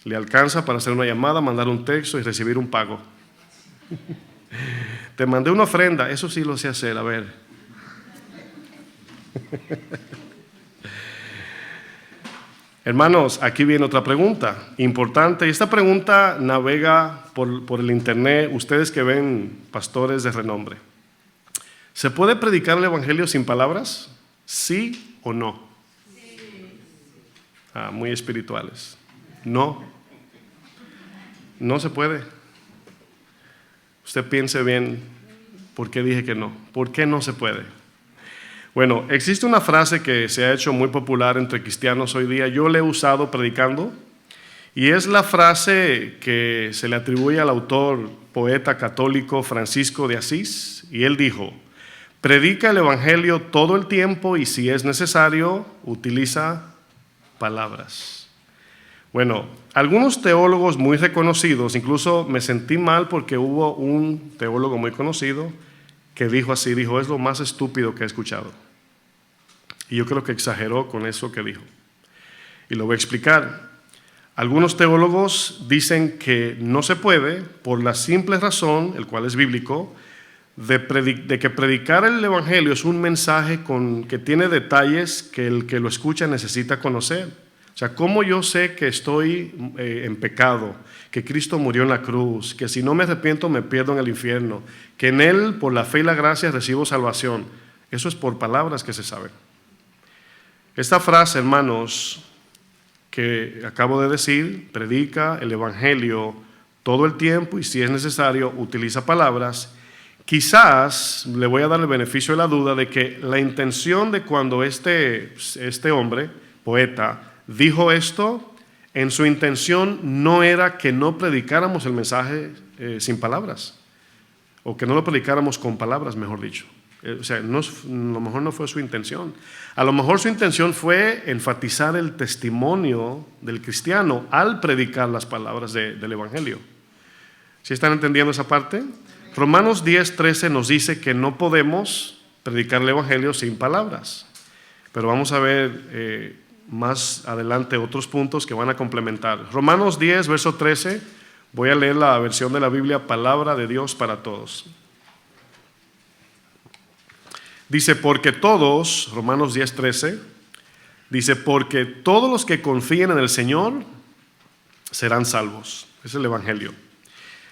Le alcanza para hacer una llamada, mandar un texto y recibir un pago. Te mandé una ofrenda, eso sí lo sé hacer, a ver. Hermanos, aquí viene otra pregunta importante. Y esta pregunta navega por el internet, ustedes que ven pastores de renombre. ¿Se puede predicar el evangelio sin palabras? ¿Sí o no? Sí. Muy espirituales. No. No se puede. Usted piense bien, ¿por qué dije que no? ¿Por qué no se puede? Bueno, existe una frase que se ha hecho muy popular entre cristianos hoy día. Yo la he usado predicando. Y es la frase que se le atribuye al autor, poeta católico Francisco de Asís. Y él dijo, predica el evangelio todo el tiempo y si es necesario, utiliza palabras. Bueno, algunos teólogos muy reconocidos, incluso me sentí mal porque hubo un teólogo muy conocido que dijo así, dijo, es lo más estúpido que he escuchado. Y yo creo que exageró con eso que dijo. Y lo voy a explicar. Algunos teólogos dicen que no se puede por la simple razón, el cual es bíblico, de que predicar el evangelio es un mensaje que tiene detalles que el que lo escucha necesita conocer. O sea, ¿cómo yo sé que estoy en pecado? Que Cristo murió en la cruz, que si no me arrepiento me pierdo en el infierno, que en Él por la fe y la gracia recibo salvación. Eso es por palabras que se saben. Esta frase, hermanos, que acabo de decir, predica el evangelio todo el tiempo y si es necesario utiliza palabras. Quizás le voy a dar el beneficio de la duda de que la intención de cuando este hombre, poeta, dijo esto, en su intención no era que no predicáramos el mensaje sin palabras, o que no lo predicáramos con palabras, mejor dicho. O sea, a lo mejor no fue su intención. A lo mejor su intención fue enfatizar el testimonio del cristiano al predicar las palabras del evangelio. ¿Sí están entendiendo esa parte? Romanos 10:13 nos dice que no podemos predicar el evangelio sin palabras. Pero vamos a ver más adelante otros puntos que van a complementar. Romanos 10, verso 13, voy a leer la versión de la Biblia, Palabra de Dios para Todos. Dice, porque todos, Romanos 10:13, dice, porque todos los que confíen en el Señor serán salvos. Ese es el evangelio.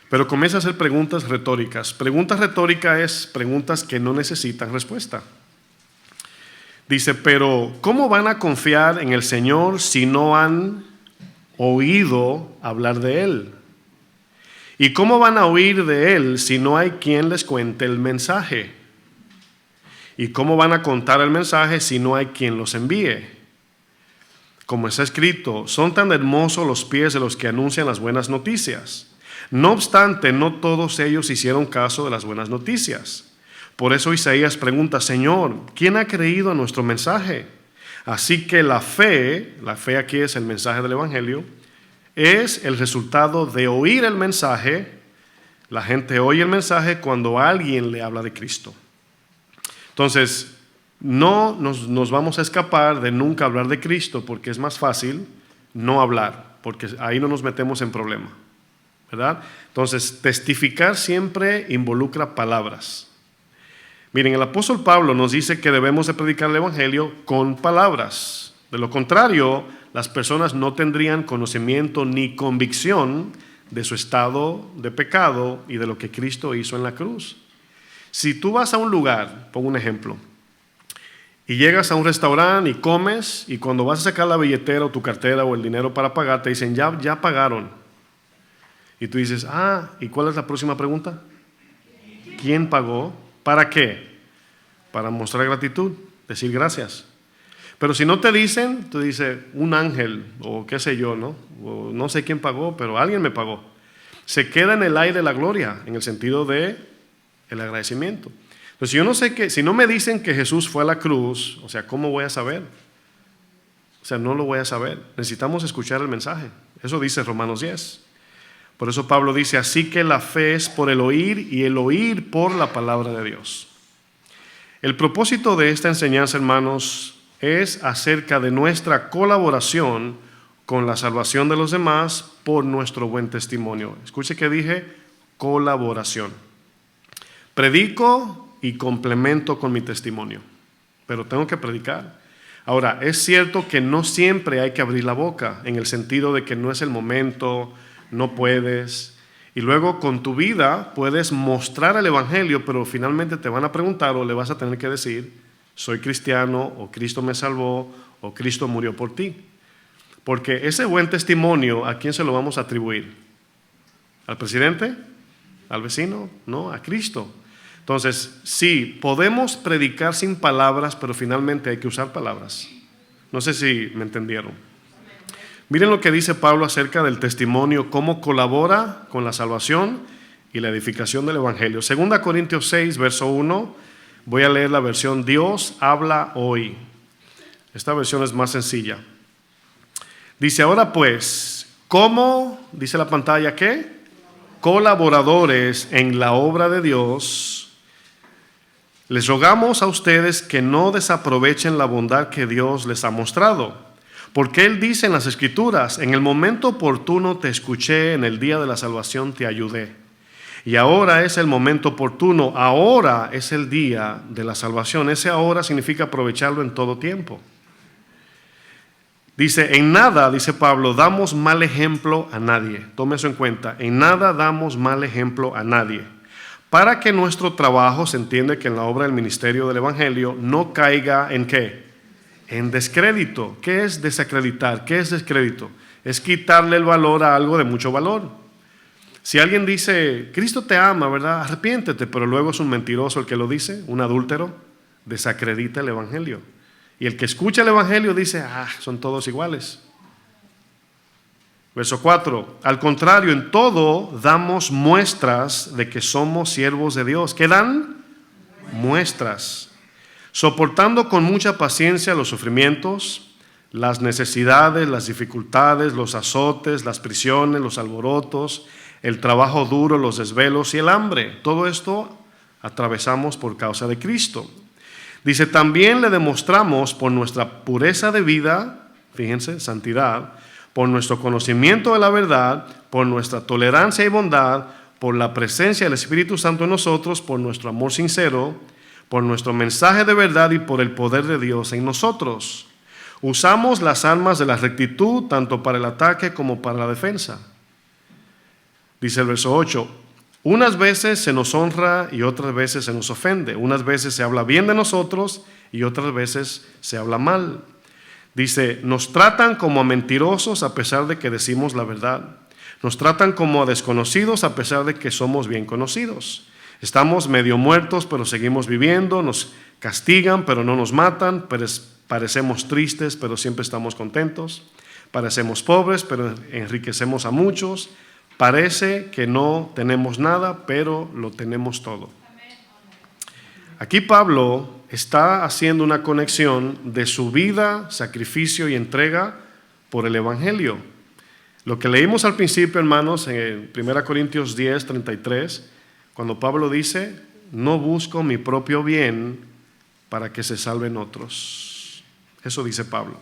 Pero comienza a hacer preguntas retóricas. Pregunta retórica es preguntas que no necesitan respuesta. Dice, pero ¿cómo van a confiar en el Señor si no han oído hablar de Él? ¿Y cómo van a oír de Él si no hay quien les cuente el mensaje? ¿Y cómo van a contar el mensaje si no hay quien los envíe? Como está escrito, son tan hermosos los pies de los que anuncian las buenas noticias. No obstante, no todos ellos hicieron caso de las buenas noticias. Por eso Isaías pregunta, Señor, ¿quién ha creído a nuestro mensaje? Así que la fe aquí es el mensaje del evangelio, es el resultado de oír el mensaje. La gente oye el mensaje cuando alguien le habla de Cristo. Entonces, no nos vamos a escapar de nunca hablar de Cristo porque es más fácil no hablar. porque ahí no nos metemos en problema, ¿verdad? Entonces, testificar siempre involucra palabras. Miren, el apóstol Pablo nos dice que debemos de predicar el evangelio con palabras. De lo contrario, las personas no tendrían conocimiento ni convicción de su estado de pecado y de lo que Cristo hizo en la cruz. Si tú vas a un lugar, pongo un ejemplo, y llegas a un restaurante y comes, y cuando vas a sacar la billetera o tu cartera o el dinero para pagar, te dicen, ya pagaron. Y tú dices, ¿y cuál es la próxima pregunta? ¿Quién pagó? ¿Para qué? Para mostrar gratitud, decir gracias. Pero si no te dicen, tú dices, un ángel, o qué sé yo, ¿no? O no sé quién pagó, pero alguien me pagó. Se queda en el aire la gloria, en el sentido de el agradecimiento. Entonces, si no me dicen que Jesús fue a la cruz, o sea, ¿cómo voy a saber? O sea, no lo voy a saber. Necesitamos escuchar el mensaje. Eso dice Romanos 10. Por eso Pablo dice, así que la fe es por el oír y el oír por la palabra de Dios. El propósito de esta enseñanza, hermanos, es acerca de nuestra colaboración con la salvación de los demás por nuestro buen testimonio. Escuche que dije colaboración. Predico y complemento con mi testimonio, pero tengo que predicar. Ahora, es cierto que no siempre hay que abrir la boca, en el sentido de que no es el momento, no puedes, y luego con tu vida puedes mostrar el evangelio, pero finalmente te van a preguntar o le vas a tener que decir, soy cristiano, o Cristo me salvó, o Cristo murió por ti. Porque ese buen testimonio, ¿a quién se lo vamos a atribuir? ¿Al presidente? ¿Al vecino? No, a Cristo. Entonces, sí, podemos predicar sin palabras, pero finalmente hay que usar palabras. No sé si me entendieron. Miren lo que dice Pablo acerca del testimonio, cómo colabora con la salvación y la edificación del evangelio. 2 Corintios 6, verso 1, voy a leer la versión Dios habla hoy. Esta versión es más sencilla. Dice, ahora pues, ¿cómo? Dice la pantalla, ¿qué? Colaboradores en la obra de Dios, les rogamos a ustedes que no desaprovechen la bondad que Dios les ha mostrado. Porque Él dice en las Escrituras, en el momento oportuno te escuché, en el día de la salvación te ayudé. Y ahora es el momento oportuno, ahora es el día de la salvación. Ese ahora significa aprovecharlo en todo tiempo. Dice, en nada, dice Pablo, damos mal ejemplo a nadie. Tome eso en cuenta, en nada damos mal ejemplo a nadie. Para que nuestro trabajo, se entiende que en la obra del ministerio del evangelio, no caiga en ¿qué? En descrédito. ¿Qué es desacreditar? ¿Qué es descrédito? Es quitarle el valor a algo de mucho valor. Si alguien dice, Cristo te ama, ¿verdad? Arrepiéntete, pero luego es un mentiroso el que lo dice, un adúltero, desacredita el evangelio. Y el que escucha el evangelio dice, son todos iguales. Verso 4, al contrario, en todo damos muestras de que somos siervos de Dios. ¿Qué dan? Muestras. Soportando con mucha paciencia los sufrimientos, las necesidades, las dificultades, los azotes, las prisiones, los alborotos, el trabajo duro, los desvelos y el hambre. Todo esto atravesamos por causa de Cristo. Dice, también le demostramos por nuestra pureza de vida, fíjense, santidad, por nuestro conocimiento de la verdad, por nuestra tolerancia y bondad, por la presencia del Espíritu Santo en nosotros, por nuestro amor sincero, por nuestro mensaje de verdad y por el poder de Dios en nosotros. Usamos las armas de la rectitud tanto para el ataque como para la defensa. Dice el verso 8, unas veces se nos honra y otras veces se nos ofende. Unas veces se habla bien de nosotros y otras veces se habla mal. Dice, nos tratan como a mentirosos a pesar de que decimos la verdad. Nos tratan como a desconocidos a pesar de que somos bien conocidos. Estamos medio muertos, pero seguimos viviendo. Nos castigan, pero no nos matan. Parecemos tristes, pero siempre estamos contentos. Parecemos pobres, pero enriquecemos a muchos. Parece que no tenemos nada, pero lo tenemos todo. Aquí Pablo está haciendo una conexión de su vida, sacrificio y entrega por el evangelio. Lo que leímos al principio, hermanos, en 1 Corintios 10, 33, cuando Pablo dice, no busco mi propio bien para que se salven otros. Eso dice Pablo.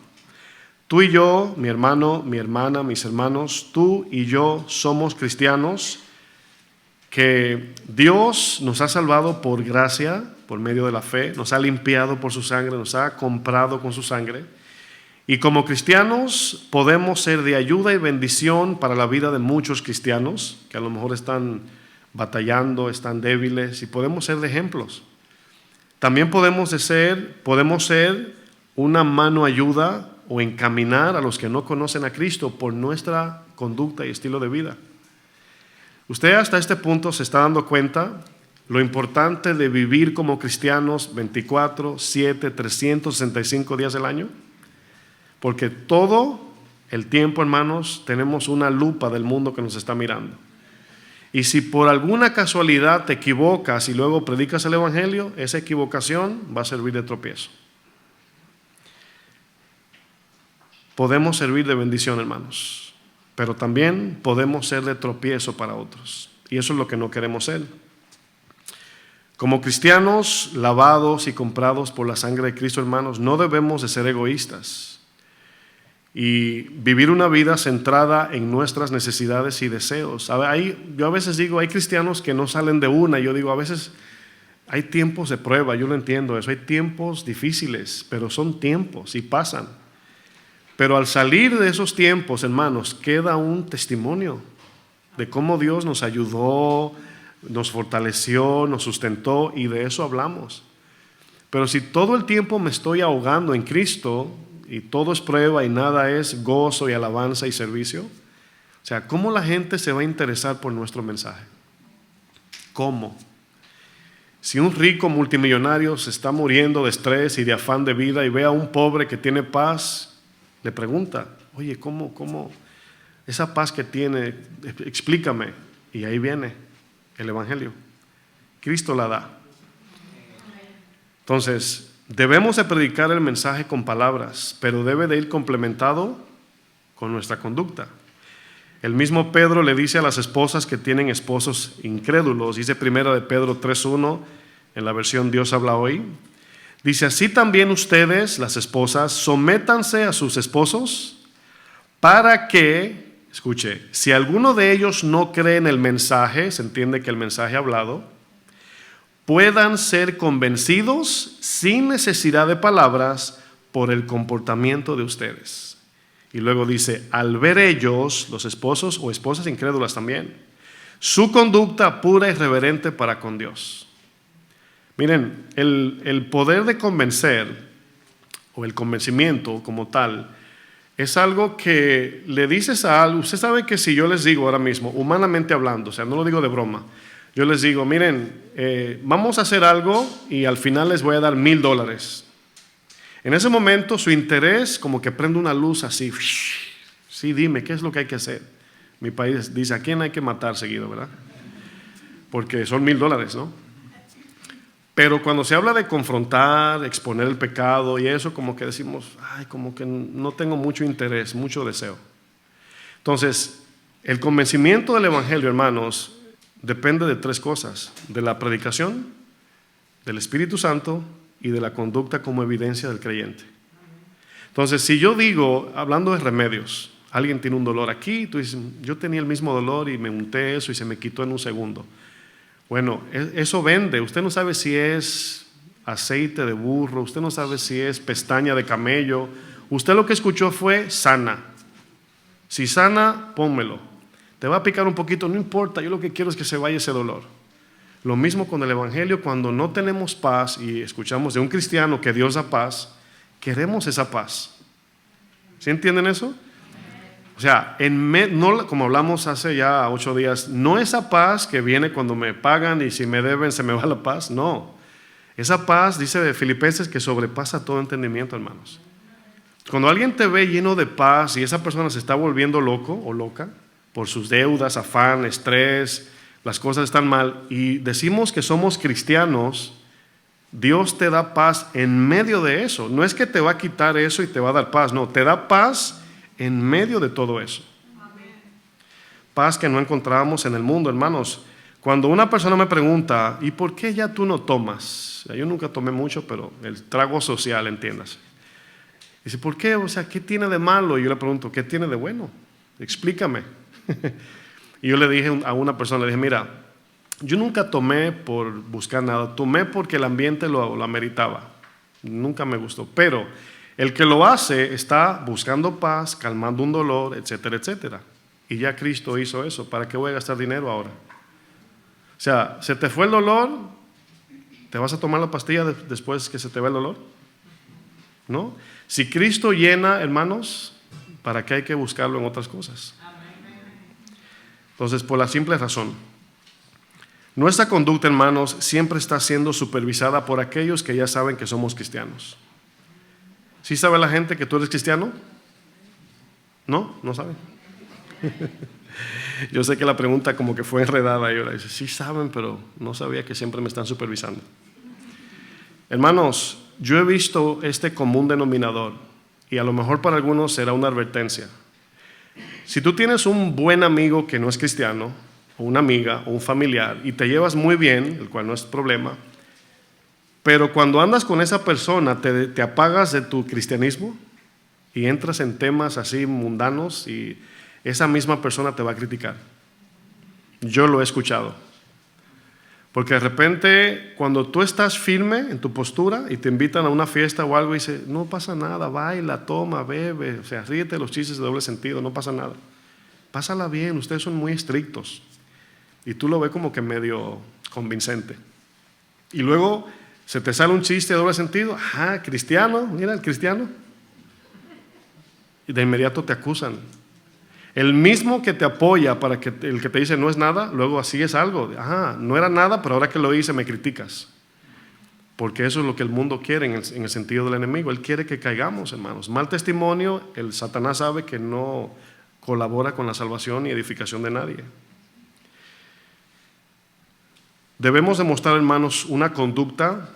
Tú y yo, mi hermano, mi hermana, mis hermanos, tú y yo somos cristianos que Dios nos ha salvado por gracia, por medio de la fe, nos ha limpiado por su sangre, nos ha comprado con su sangre. Y como cristianos podemos ser de ayuda y bendición para la vida de muchos cristianos que a lo mejor están batallando, están débiles, y podemos ser de ejemplos. También podemos ser una mano ayuda o encaminar a los que no conocen a Cristo por nuestra conducta y estilo de vida. Usted hasta este punto se está dando cuenta lo importante de vivir como cristianos 24/7, 365 días del año, porque todo el tiempo, hermanos, tenemos una lupa del mundo que nos está mirando. Y si por alguna casualidad te equivocas y luego predicas el evangelio, esa equivocación va a servir de tropiezo. Podemos servir de bendición, hermanos, pero también podemos ser de tropiezo para otros. Y eso es lo que no queremos ser. Como cristianos lavados y comprados por la sangre de Cristo, hermanos, no debemos de ser egoístas y vivir una vida centrada en nuestras necesidades y deseos. Yo a veces digo, hay cristianos que no salen de una. Yo digo, a veces hay tiempos de prueba, yo lo entiendo eso. Hay tiempos difíciles, pero son tiempos y pasan. Pero al salir de esos tiempos, hermanos, queda un testimonio de cómo Dios nos ayudó, nos fortaleció, nos sustentó, y de eso hablamos. Pero si todo el tiempo me estoy ahogando en Cristo y todo es prueba y nada es gozo y alabanza y servicio, o sea, ¿cómo la gente se va a interesar por nuestro mensaje? ¿Cómo? Si un rico multimillonario se está muriendo de estrés y de afán de vida y ve a un pobre que tiene paz, le pregunta, oye, ¿cómo esa paz que tiene? Explícame. Y ahí viene el evangelio. Cristo la da. Entonces, debemos de predicar el mensaje con palabras, pero debe de ir complementado con nuestra conducta. El mismo Pedro le dice a las esposas que tienen esposos incrédulos, dice 1 de Pedro 3:1 en la versión Dios habla hoy. Dice, así también ustedes, las esposas, sométanse a sus esposos para que, escuche, si alguno de ellos no cree en el mensaje, se entiende que el mensaje hablado, puedan ser convencidos sin necesidad de palabras por el comportamiento de ustedes. Y luego dice, al ver ellos, los esposos o esposas incrédulas también, su conducta pura y reverente para con Dios. Miren, el poder de convencer o el convencimiento como tal es algo que le dices a algo. Usted sabe que si yo les digo ahora mismo, humanamente hablando, o sea, no lo digo de broma, yo les digo, miren, vamos a hacer algo y al final les voy a dar $1,000. En ese momento su interés como que prende una luz así. Sí, dime, ¿qué es lo que hay que hacer? Mi país dice, ¿a quién hay que matar seguido, verdad? Porque son $1,000, ¿no? Pero cuando se habla de confrontar, exponer el pecado y eso, como que decimos, ay, como que no tengo mucho interés, mucho deseo. Entonces, el convencimiento del evangelio, hermanos, depende de 3 cosas: de la predicación, del Espíritu Santo y de la conducta como evidencia del creyente. Entonces, si yo digo, hablando de remedios, alguien tiene un dolor aquí, tú dices, yo tenía el mismo dolor y me unté eso y se me quitó en un segundo. Bueno, eso vende. Usted no sabe si es aceite de burro, usted no sabe si es pestaña de camello. Usted lo que escuchó fue sana. Si sana, pónmelo. Te va a picar un poquito, no importa, yo lo que quiero es que se vaya ese dolor. Lo mismo con el evangelio. Cuando no tenemos paz y escuchamos de un cristiano que Dios da paz, queremos esa paz. ¿Sí entienden eso? O sea, no, como hablamos hace ya 8 días, no esa paz que viene cuando me pagan y si me deben se me va la paz, no. Esa paz, dice de Filipenses, que sobrepasa todo entendimiento, hermanos. Cuando alguien te ve lleno de paz y esa persona se está volviendo loco o loca por sus deudas, afán, estrés, las cosas están mal, y decimos que somos cristianos, Dios te da paz en medio de eso. No es que te va a quitar eso y te va a dar paz, no, te da paz en medio de todo eso. Amén. Paz que no encontramos en el mundo, hermanos. Cuando una persona me pregunta, ¿y por qué ya tú no tomas? Yo nunca tomé mucho, pero el trago social, entiéndase. Dice, ¿por qué? O sea, ¿qué tiene de malo? Y yo le pregunto, ¿qué tiene de bueno? Explícame. Y yo le dije a una persona, le dije, mira, yo nunca tomé por buscar nada, tomé porque el ambiente lo ameritaba. Nunca me gustó, pero el que lo hace está buscando paz, calmando un dolor, etcétera, etcétera. Y ya Cristo hizo eso. ¿Para qué voy a gastar dinero ahora? O sea, ¿se te fue el dolor? ¿Te vas a tomar la pastilla después que se te va el dolor? ¿No? Si Cristo llena, hermanos, ¿para qué hay que buscarlo en otras cosas? Entonces, por la simple razón, nuestra conducta, hermanos, siempre está siendo supervisada por aquellos que ya saben que somos cristianos. ¿Sí sabe la gente que tú eres cristiano? ¿No? ¿No saben? Yo sé que la pregunta como que fue enredada y ahora dice, sí saben, pero no sabía que siempre me están supervisando. Hermanos, yo he visto este común denominador y a lo mejor para algunos será una advertencia. Si tú tienes un buen amigo que no es cristiano, o una amiga, o un familiar, y te llevas muy bien, el cual no es problema, pero cuando andas con esa persona te apagas de tu cristianismo y entras en temas así mundanos y esa misma persona te va a criticar. Yo lo he escuchado. Porque de repente, cuando tú estás firme en tu postura y te invitan a una fiesta o algo y dices, no pasa nada, baila, toma, bebe, o sea, ríete los chistes de doble sentido, no pasa nada. Pásala bien, ustedes son muy estrictos. Y tú lo ves como que medio convincente. Y luego se te sale un chiste de doble sentido, ajá, cristiano, mira el cristiano. Y de inmediato te acusan. El mismo que te apoya para que el que te dice no es nada, luego así es algo. Ajá, no era nada, pero ahora que lo hice me criticas. Porque eso es lo que el mundo quiere en el sentido del enemigo. Él quiere que caigamos, hermanos. Mal testimonio, el Satanás sabe que no colabora con la salvación y edificación de nadie. Debemos demostrar, hermanos, una conducta.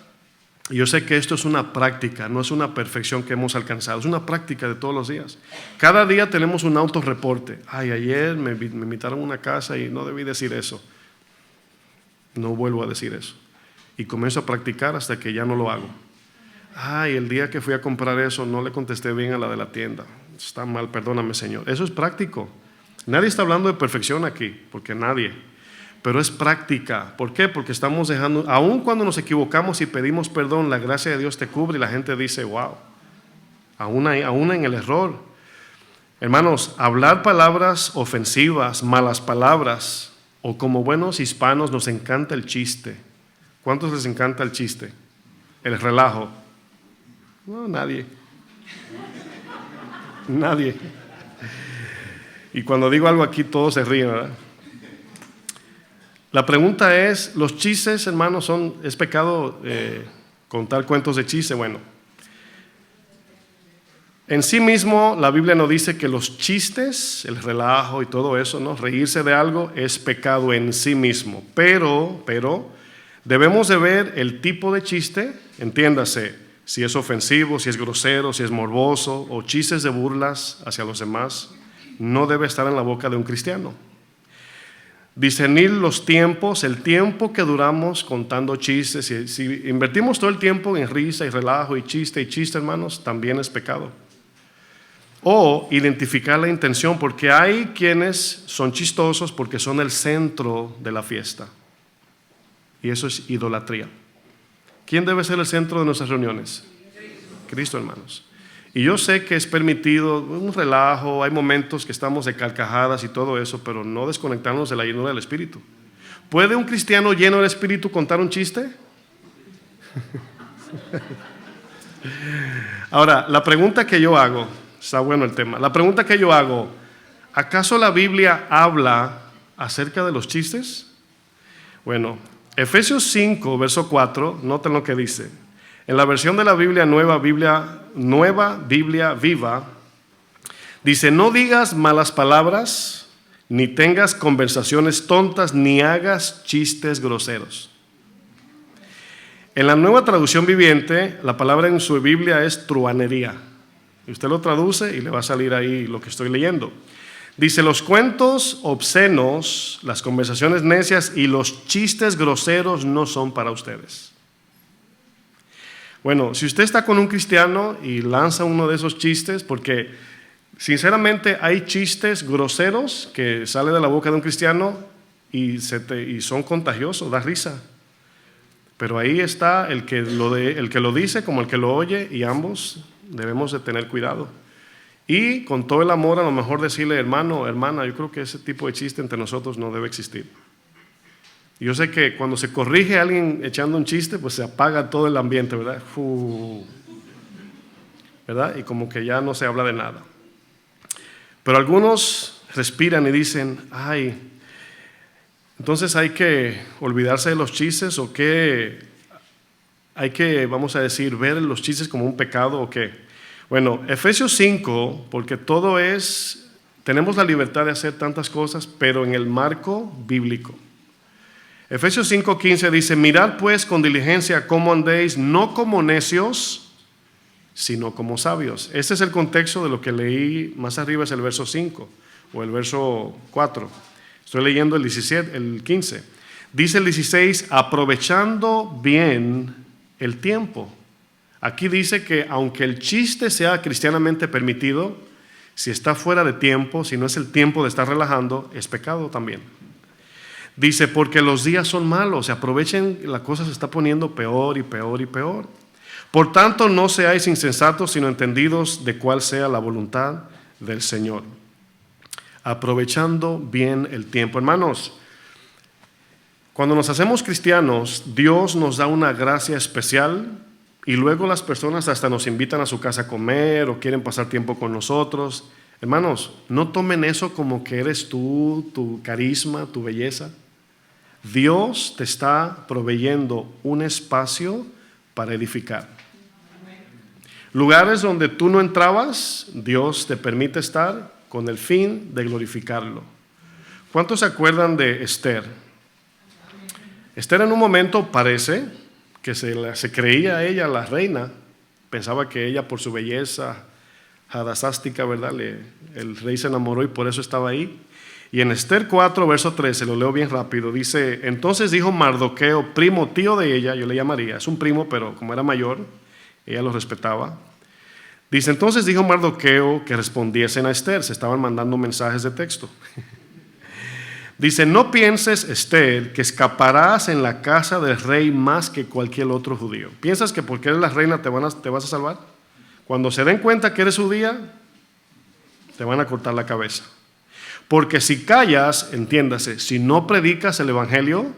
Y yo sé que esto es una práctica, no es una perfección que hemos alcanzado, es una práctica de todos los días. Cada día tenemos un autorreporte. Ay, ayer me invitaron a una casa y no debí decir eso. No vuelvo a decir eso. Y comienzo a practicar hasta que ya no lo hago. Ay, el día que fui a comprar eso no le contesté bien a la de la tienda. Está mal, perdóname, Señor. Eso es práctico. Nadie está hablando de perfección aquí, porque nadie. Pero es práctica. ¿Por qué? Porque estamos dejando, aun cuando nos equivocamos y pedimos perdón, la gracia de Dios te cubre y la gente dice, wow, aún en el error. Hermanos, hablar palabras ofensivas, malas palabras, o como buenos hispanos nos encanta el chiste. ¿Cuántos les encanta el chiste? El relajo. No, nadie. Nadie. Y cuando digo algo aquí todos se ríen, ¿verdad? La pregunta es, ¿los chistes, hermanos, es pecado contar cuentos de chiste? Bueno, en sí mismo la Biblia nos dice que los chistes, el relajo y todo eso, ¿no? Reírse de algo es pecado en sí mismo. Pero debemos de ver el tipo de chiste, entiéndase, si es ofensivo, si es grosero, si es morboso o chistes de burlas hacia los demás, no debe estar en la boca de un cristiano. Discernir los tiempos, el tiempo que duramos contando chistes. Si invertimos todo el tiempo en risa y relajo y chiste, hermanos, también es pecado. O identificar la intención, porque hay quienes son chistosos porque son el centro de la fiesta. Y eso es idolatría. ¿Quién debe ser el centro de nuestras reuniones? Cristo, hermanos. Y yo sé que es permitido un relajo, hay momentos que estamos de carcajadas y todo eso, pero no desconectarnos de la llenura del Espíritu. ¿Puede un cristiano lleno del Espíritu contar un chiste? Ahora, la pregunta que yo hago, está bueno el tema, la pregunta que yo hago, ¿acaso la Biblia habla acerca de los chistes? Bueno, Efesios 5, verso 4, noten lo que dice. En la versión de la Biblia Nueva Biblia Viva, dice, no digas malas palabras, ni tengas conversaciones tontas, ni hagas chistes groseros. En la Nueva Traducción Viviente, la palabra en su Biblia es truhanería. Y usted lo traduce y le va a salir ahí lo que estoy leyendo. Dice, los cuentos obscenos, las conversaciones necias y los chistes groseros no son para ustedes. Bueno, si usted está con un cristiano y lanza uno de esos chistes, porque sinceramente hay chistes groseros que salen de la boca de un cristiano y son contagiosos, da risa. Pero ahí está el que lo dice como el que lo oye, y ambos debemos de tener cuidado. Y con todo el amor, a lo mejor decirle, hermano, hermana, yo creo que ese tipo de chiste entre nosotros no debe existir. Yo sé que cuando se corrige a alguien echando un chiste, pues se apaga todo el ambiente, ¿verdad? ¿Verdad? Y como que ya no se habla de nada. Pero algunos respiran y dicen, ay, entonces hay que olvidarse de los chistes, o que hay que, vamos a decir, ver los chistes como un pecado, o qué. Bueno, Efesios 5, porque tenemos la libertad de hacer tantas cosas, pero en el marco bíblico. Efesios 5:15 dice, mirad pues con diligencia cómo andéis, no como necios, sino como sabios. Este es el contexto de lo que leí más arriba, es el verso 5 o el verso 4. Estoy leyendo el 15. Dice el 16, aprovechando bien el tiempo. Aquí dice que aunque el chiste sea cristianamente permitido, si está fuera de tiempo, si no es el tiempo de estar relajando, es pecado también. Dice, porque los días son malos, se aprovechen, la cosa se está poniendo peor y peor y peor. Por tanto, no seáis insensatos, sino entendidos de cuál sea la voluntad del Señor. Aprovechando bien el tiempo. Hermanos, cuando nos hacemos cristianos, Dios nos da una gracia especial, y luego las personas hasta nos invitan a su casa a comer o quieren pasar tiempo con nosotros. Hermanos, no tomen eso como que eres tú, tu carisma, tu belleza. Dios te está proveyendo un espacio para edificar. Lugares donde tú no entrabas, Dios te permite estar con el fin de glorificarlo. ¿Cuántos se acuerdan de Esther? Esther en un momento parece que se creía ella la reina, pensaba que ella por su belleza hadasástica, ¿verdad? El rey se enamoró y por eso estaba ahí. Y en Esther 4, verso 13, lo leo bien rápido, dice, entonces dijo Mardoqueo, primo, tío de ella, yo le llamaría, es un primo, pero como era mayor, ella lo respetaba. Dice, entonces dijo Mardoqueo que respondiesen a Esther, se estaban mandando mensajes de texto. Dice, no pienses, Esther, que escaparás en la casa del rey más que cualquier otro judío. ¿Piensas que porque eres la reina te vas a salvar? Cuando se den cuenta que eres judía, te van a cortar la cabeza. Porque si callas, entiéndase, si no predicas el evangelio,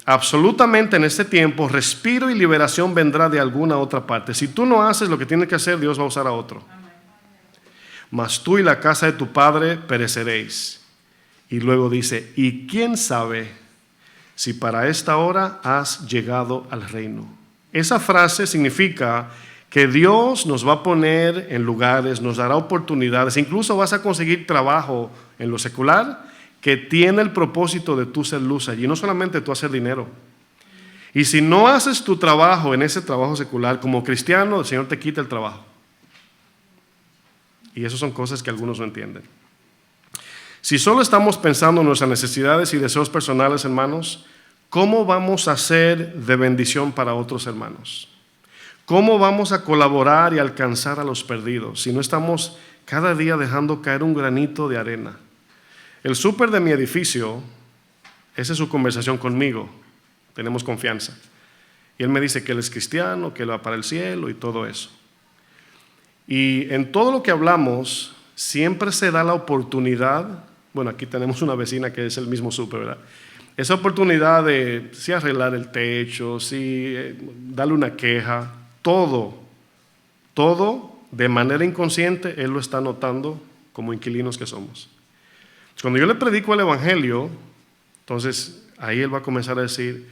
absolutamente en este tiempo, respiro y liberación vendrá de alguna otra parte. Si tú no haces lo que tienes que hacer, Dios va a usar a otro. Mas tú y la casa de tu padre pereceréis. Y luego dice, y quién sabe si para esta hora has llegado al reino. Esa frase significa que Dios nos va a poner en lugares, nos dará oportunidades, incluso vas a conseguir trabajo en lo secular que tiene el propósito de tú ser luz allí, no solamente tú hacer dinero. Y si no haces tu trabajo en ese trabajo secular como cristiano, el Señor te quita el trabajo. Y esas son cosas que algunos no entienden. Si solo estamos pensando en nuestras necesidades y deseos personales, hermanos, ¿cómo vamos a ser de bendición para otros hermanos? ¿Cómo vamos a colaborar y alcanzar a los perdidos si no estamos cada día dejando caer un granito de arena? El súper de mi edificio, esa es su conversación conmigo, tenemos confianza. Y él me dice que él es cristiano, que él va para el cielo y todo eso. Y en todo lo que hablamos, siempre se da la oportunidad, bueno, aquí tenemos una vecina que es el mismo súper, ¿verdad? Esa oportunidad de sí arreglar el techo, sí darle una queja, todo de manera inconsciente, él lo está notando como inquilinos que somos. Cuando yo le predico el evangelio, entonces ahí él va a comenzar a decir,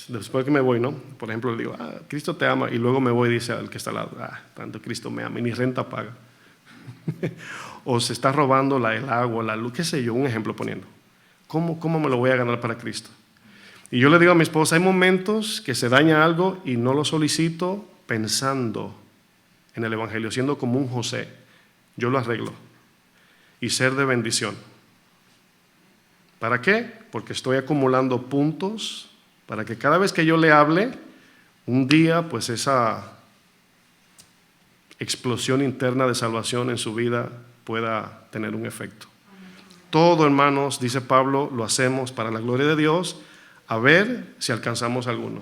después que me voy, ¿no? Por ejemplo, le digo, Cristo te ama, y luego me voy y dice al que está al lado, tanto Cristo me ama, y ni renta paga. O se está robando el agua, la luz, qué sé yo, un ejemplo poniendo. ¿Cómo me lo voy a ganar para Cristo? Y yo le digo a mi esposa, hay momentos que se daña algo y no lo solicito pensando en el evangelio, siendo como un José, yo lo arreglo y ser de bendición. ¿Para qué? Porque estoy acumulando puntos para que cada vez que yo le hable, un día pues esa explosión interna de salvación en su vida pueda tener un efecto. Todo, hermanos, dice Pablo, lo hacemos para la gloria de Dios, a ver si alcanzamos alguno.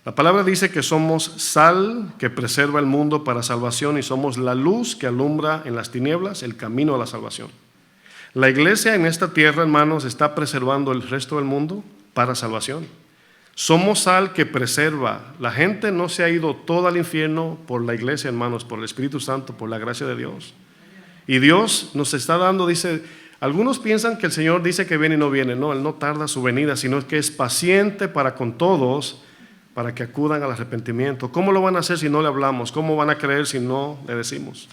La palabra dice que somos sal que preserva el mundo para salvación y somos la luz que alumbra en las tinieblas el camino a la salvación. La iglesia en esta tierra, hermanos, está preservando el resto del mundo para salvación. Somos sal que preserva. La gente no se ha ido toda al infierno por la iglesia, hermanos, por el Espíritu Santo, por la gracia de Dios. Y Dios nos está dando, dice, algunos piensan que el Señor dice que viene y no viene. No, Él no tarda su venida, sino que es paciente para con todos, para que acudan al arrepentimiento. ¿Cómo lo van a hacer si no le hablamos? ¿Cómo van a creer si no le decimos?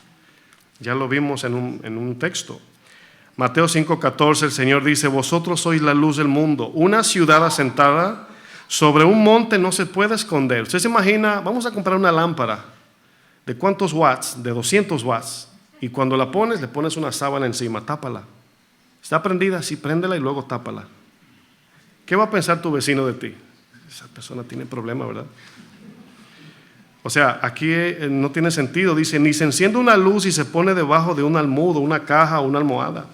Ya lo vimos en un texto. Mateo 5:14, el Señor dice, vosotros sois la luz del mundo. Una ciudad asentada sobre un monte no se puede esconder. Usted se imagina, vamos a comprar una lámpara. ¿De cuántos watts? De 200 watts. Y cuando la pones, le pones una sábana encima, tápala. ¿Está prendida? Sí, préndela y luego tápala. ¿Qué va a pensar tu vecino de ti? Esa persona tiene problema, ¿verdad? O sea, aquí no tiene sentido. Dice, ni se enciende una luz y se pone debajo de un almudo, una caja o una almohada.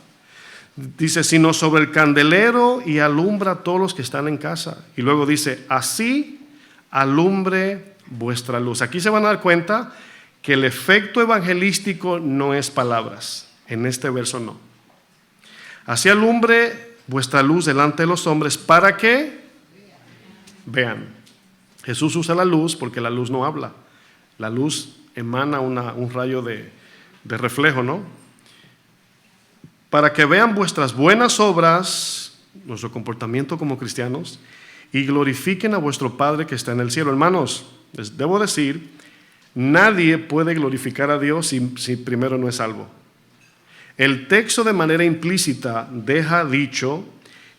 Dice, sino sobre el candelero y alumbra a todos los que están en casa. Y luego dice, así alumbre vuestra luz. Aquí se van a dar cuenta que el efecto evangelístico no es palabras. En este verso no. Así alumbre vuestra luz delante de los hombres para que vean. Jesús usa la luz porque la luz no habla. La luz emana un rayo de reflejo, ¿no? Para que vean vuestras buenas obras, nuestro comportamiento como cristianos, y glorifiquen a vuestro Padre que está en el cielo. Hermanos, les debo decir, nadie puede glorificar a Dios si primero no es salvo. El texto de manera implícita deja dicho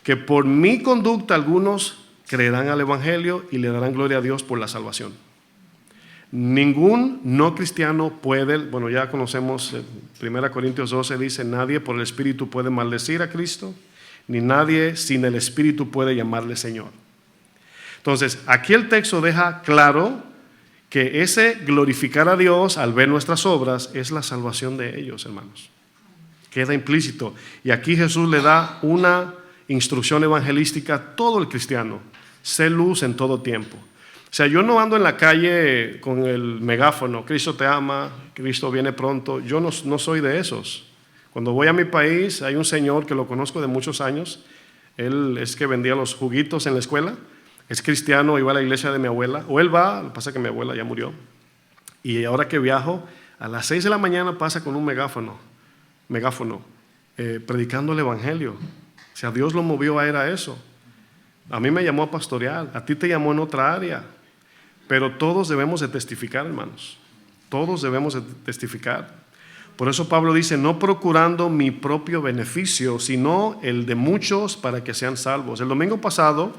que por mi conducta algunos creerán al Evangelio y le darán gloria a Dios por la salvación. Ningún no cristiano puede, bueno, ya conocemos, 1 Corintios 12 dice, nadie por el Espíritu puede maldecir a Cristo, ni nadie sin el Espíritu puede llamarle Señor. Entonces, aquí el texto deja claro que ese glorificar a Dios al ver nuestras obras es la salvación de ellos, hermanos. Queda implícito. Y aquí Jesús le da una instrucción evangelística a todo el cristiano. Sé luz en todo tiempo. O sea, yo no ando en la calle con el megáfono, Cristo te ama, Cristo viene pronto. Yo no soy de esos. Cuando voy a mi país, hay un señor que lo conozco de muchos años. Él es que vendía los juguitos en la escuela. Es cristiano y va a la iglesia de mi abuela. O él va, lo que pasa es que mi abuela ya murió. Y ahora que viajo, a las 6 de la mañana pasa con un megáfono, predicando el evangelio. O sea, Dios lo movió a él a eso. A mí me llamó a pastorear, a ti te llamó en otra área. Pero todos debemos de testificar, hermanos. Todos debemos de testificar. Por eso Pablo dice, no procurando mi propio beneficio, sino el de muchos para que sean salvos. El domingo pasado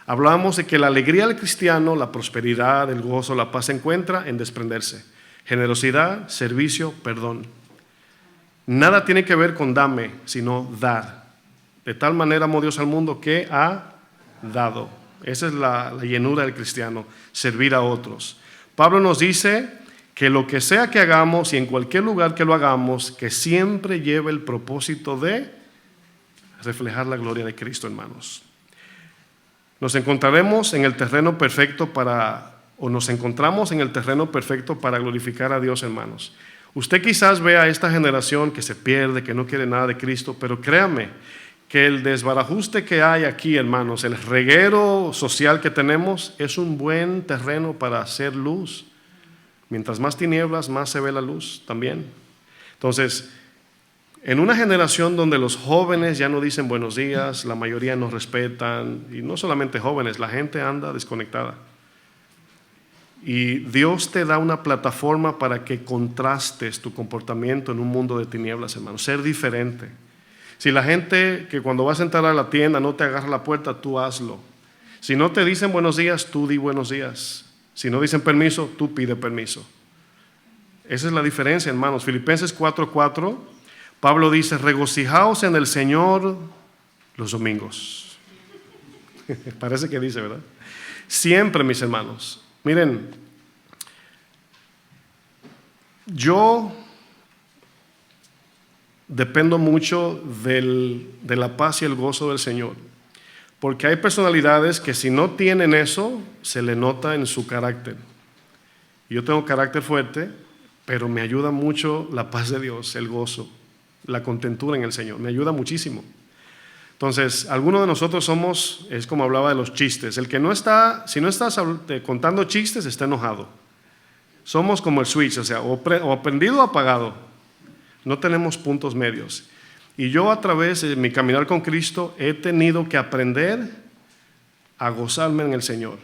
hablábamos de que la alegría del cristiano, la prosperidad, el gozo, la paz se encuentra en desprenderse. Generosidad, servicio, perdón. Nada tiene que ver con dame, sino dar. De tal manera amó Dios al mundo que ha dado. Esa es la llenura del cristiano, servir a otros. Pablo nos dice que lo que sea que hagamos y en cualquier lugar que lo hagamos, que siempre lleve el propósito de reflejar la gloria de Cristo, hermanos. Nos encontraremos en el terreno perfecto nos encontramos en el terreno perfecto para glorificar a Dios, hermanos. Usted quizás vea a esta generación que se pierde, que no quiere nada de Cristo, pero créame que el desbarajuste que hay aquí, hermanos, el reguero social que tenemos, es un buen terreno para hacer luz. Mientras más tinieblas, más se ve la luz también. Entonces, en una generación donde los jóvenes ya no dicen buenos días, la mayoría no respetan, y no solamente jóvenes, la gente anda desconectada. Y Dios te da una plataforma para que contrastes tu comportamiento en un mundo de tinieblas, hermano. Ser diferente. Si la gente que cuando vas a entrar a la tienda no te agarra la puerta, tú hazlo. Si no te dicen buenos días, tú di buenos días. Si no dicen permiso, tú pide permiso. Esa es la diferencia, hermanos. Filipenses 4:4, Pablo dice, regocijaos en el Señor los domingos. Parece que dice, ¿verdad? Siempre, mis hermanos. Miren, yo dependo mucho de la paz y el gozo del Señor, porque hay personalidades que si no tienen eso, se le nota en su carácter. Yo tengo carácter fuerte, pero me ayuda mucho la paz de Dios, el gozo, la contentura en el Señor, me ayuda muchísimo. Entonces, algunos de nosotros somos, es como hablaba de los chistes, el que no está, si no estás contando chistes, está enojado. Somos como el switch, o sea, o prendido o apagado. No tenemos puntos medios. Y yo a través de mi caminar con Cristo he tenido que aprender a gozarme en el Señor.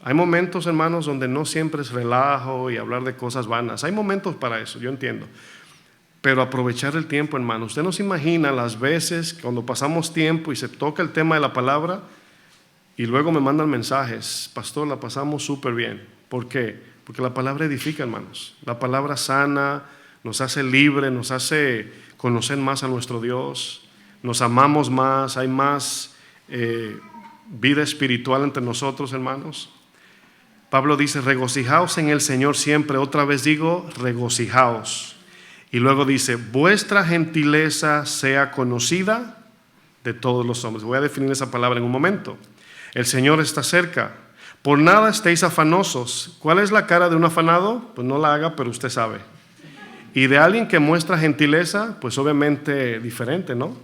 Hay momentos, hermanos, donde no siempre es relajo y hablar de cosas vanas. Hay momentos para eso, yo entiendo. Pero aprovechar el tiempo, hermano. Usted no se imagina las veces cuando pasamos tiempo y se toca el tema de la palabra y luego me mandan mensajes. Pastor, la pasamos súper bien. ¿Por qué? Porque la palabra edifica, hermanos. La palabra sana, nos hace libre, nos hace conocer más a nuestro Dios. Nos amamos más, hay más vida espiritual entre nosotros, hermanos. Pablo dice, regocijaos en el Señor siempre. Otra vez digo, regocijaos. Y luego dice, vuestra gentileza sea conocida de todos los hombres. Voy a definir esa palabra en un momento. El Señor está cerca. Por nada estéis afanosos. ¿Cuál es la cara de un afanado? Pues no la haga, pero usted sabe. Y de alguien que muestra gentileza, pues obviamente diferente, ¿no?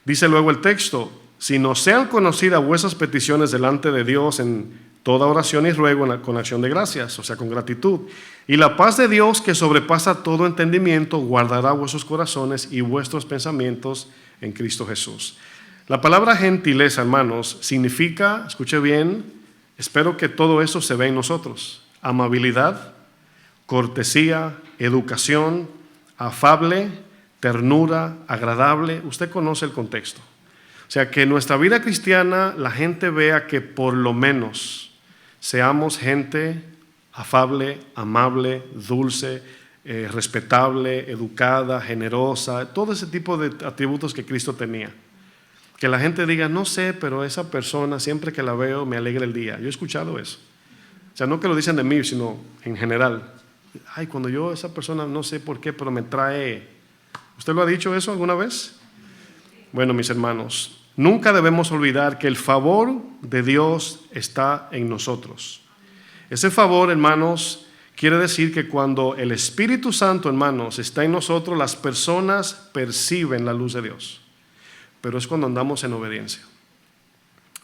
Dice luego el texto, si no sean conocidas vuestras peticiones delante de Dios en toda oración y ruego con acción de gracias, o sea, con gratitud. Y la paz de Dios que sobrepasa todo entendimiento, guardará vuestros corazones y vuestros pensamientos en Cristo Jesús. La palabra gentileza, hermanos, significa, escuche bien, espero que todo eso se vea en nosotros. Amabilidad, cortesía, educación, afable, ternura, agradable. Usted conoce el contexto. O sea, que en nuestra vida cristiana la gente vea que por lo menos seamos gente afable, amable, dulce, respetable, educada, generosa, todo ese tipo de atributos que Cristo tenía. Que la gente diga, no sé, pero esa persona siempre que la veo me alegra el día. Yo he escuchado eso. O sea, no que lo dicen de mí, sino en general. Ay, cuando yo esa persona no sé por qué, pero me trae. ¿Usted lo ha dicho eso alguna vez? Bueno, mis hermanos, nunca debemos olvidar que el favor de Dios está en nosotros. Ese favor, hermanos, quiere decir que cuando el Espíritu Santo, hermanos, está en nosotros, las personas perciben la luz de Dios. Pero es cuando andamos en obediencia.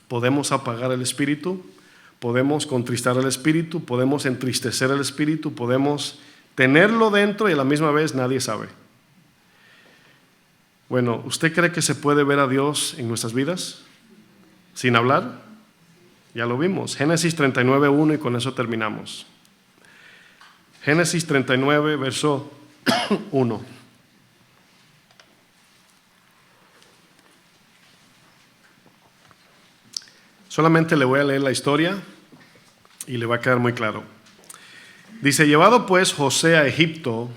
Podemos apagar el Espíritu, podemos contristar el Espíritu, podemos entristecer el Espíritu, podemos tenerlo dentro y a la misma vez nadie sabe. Bueno, ¿usted cree que se puede ver a Dios en nuestras vidas sin hablar? Ya lo vimos, Génesis 39:1 y con eso terminamos. Génesis 39, verso 1. Solamente le voy a leer la historia y le va a quedar muy claro. Dice, llevado pues José a Egipto,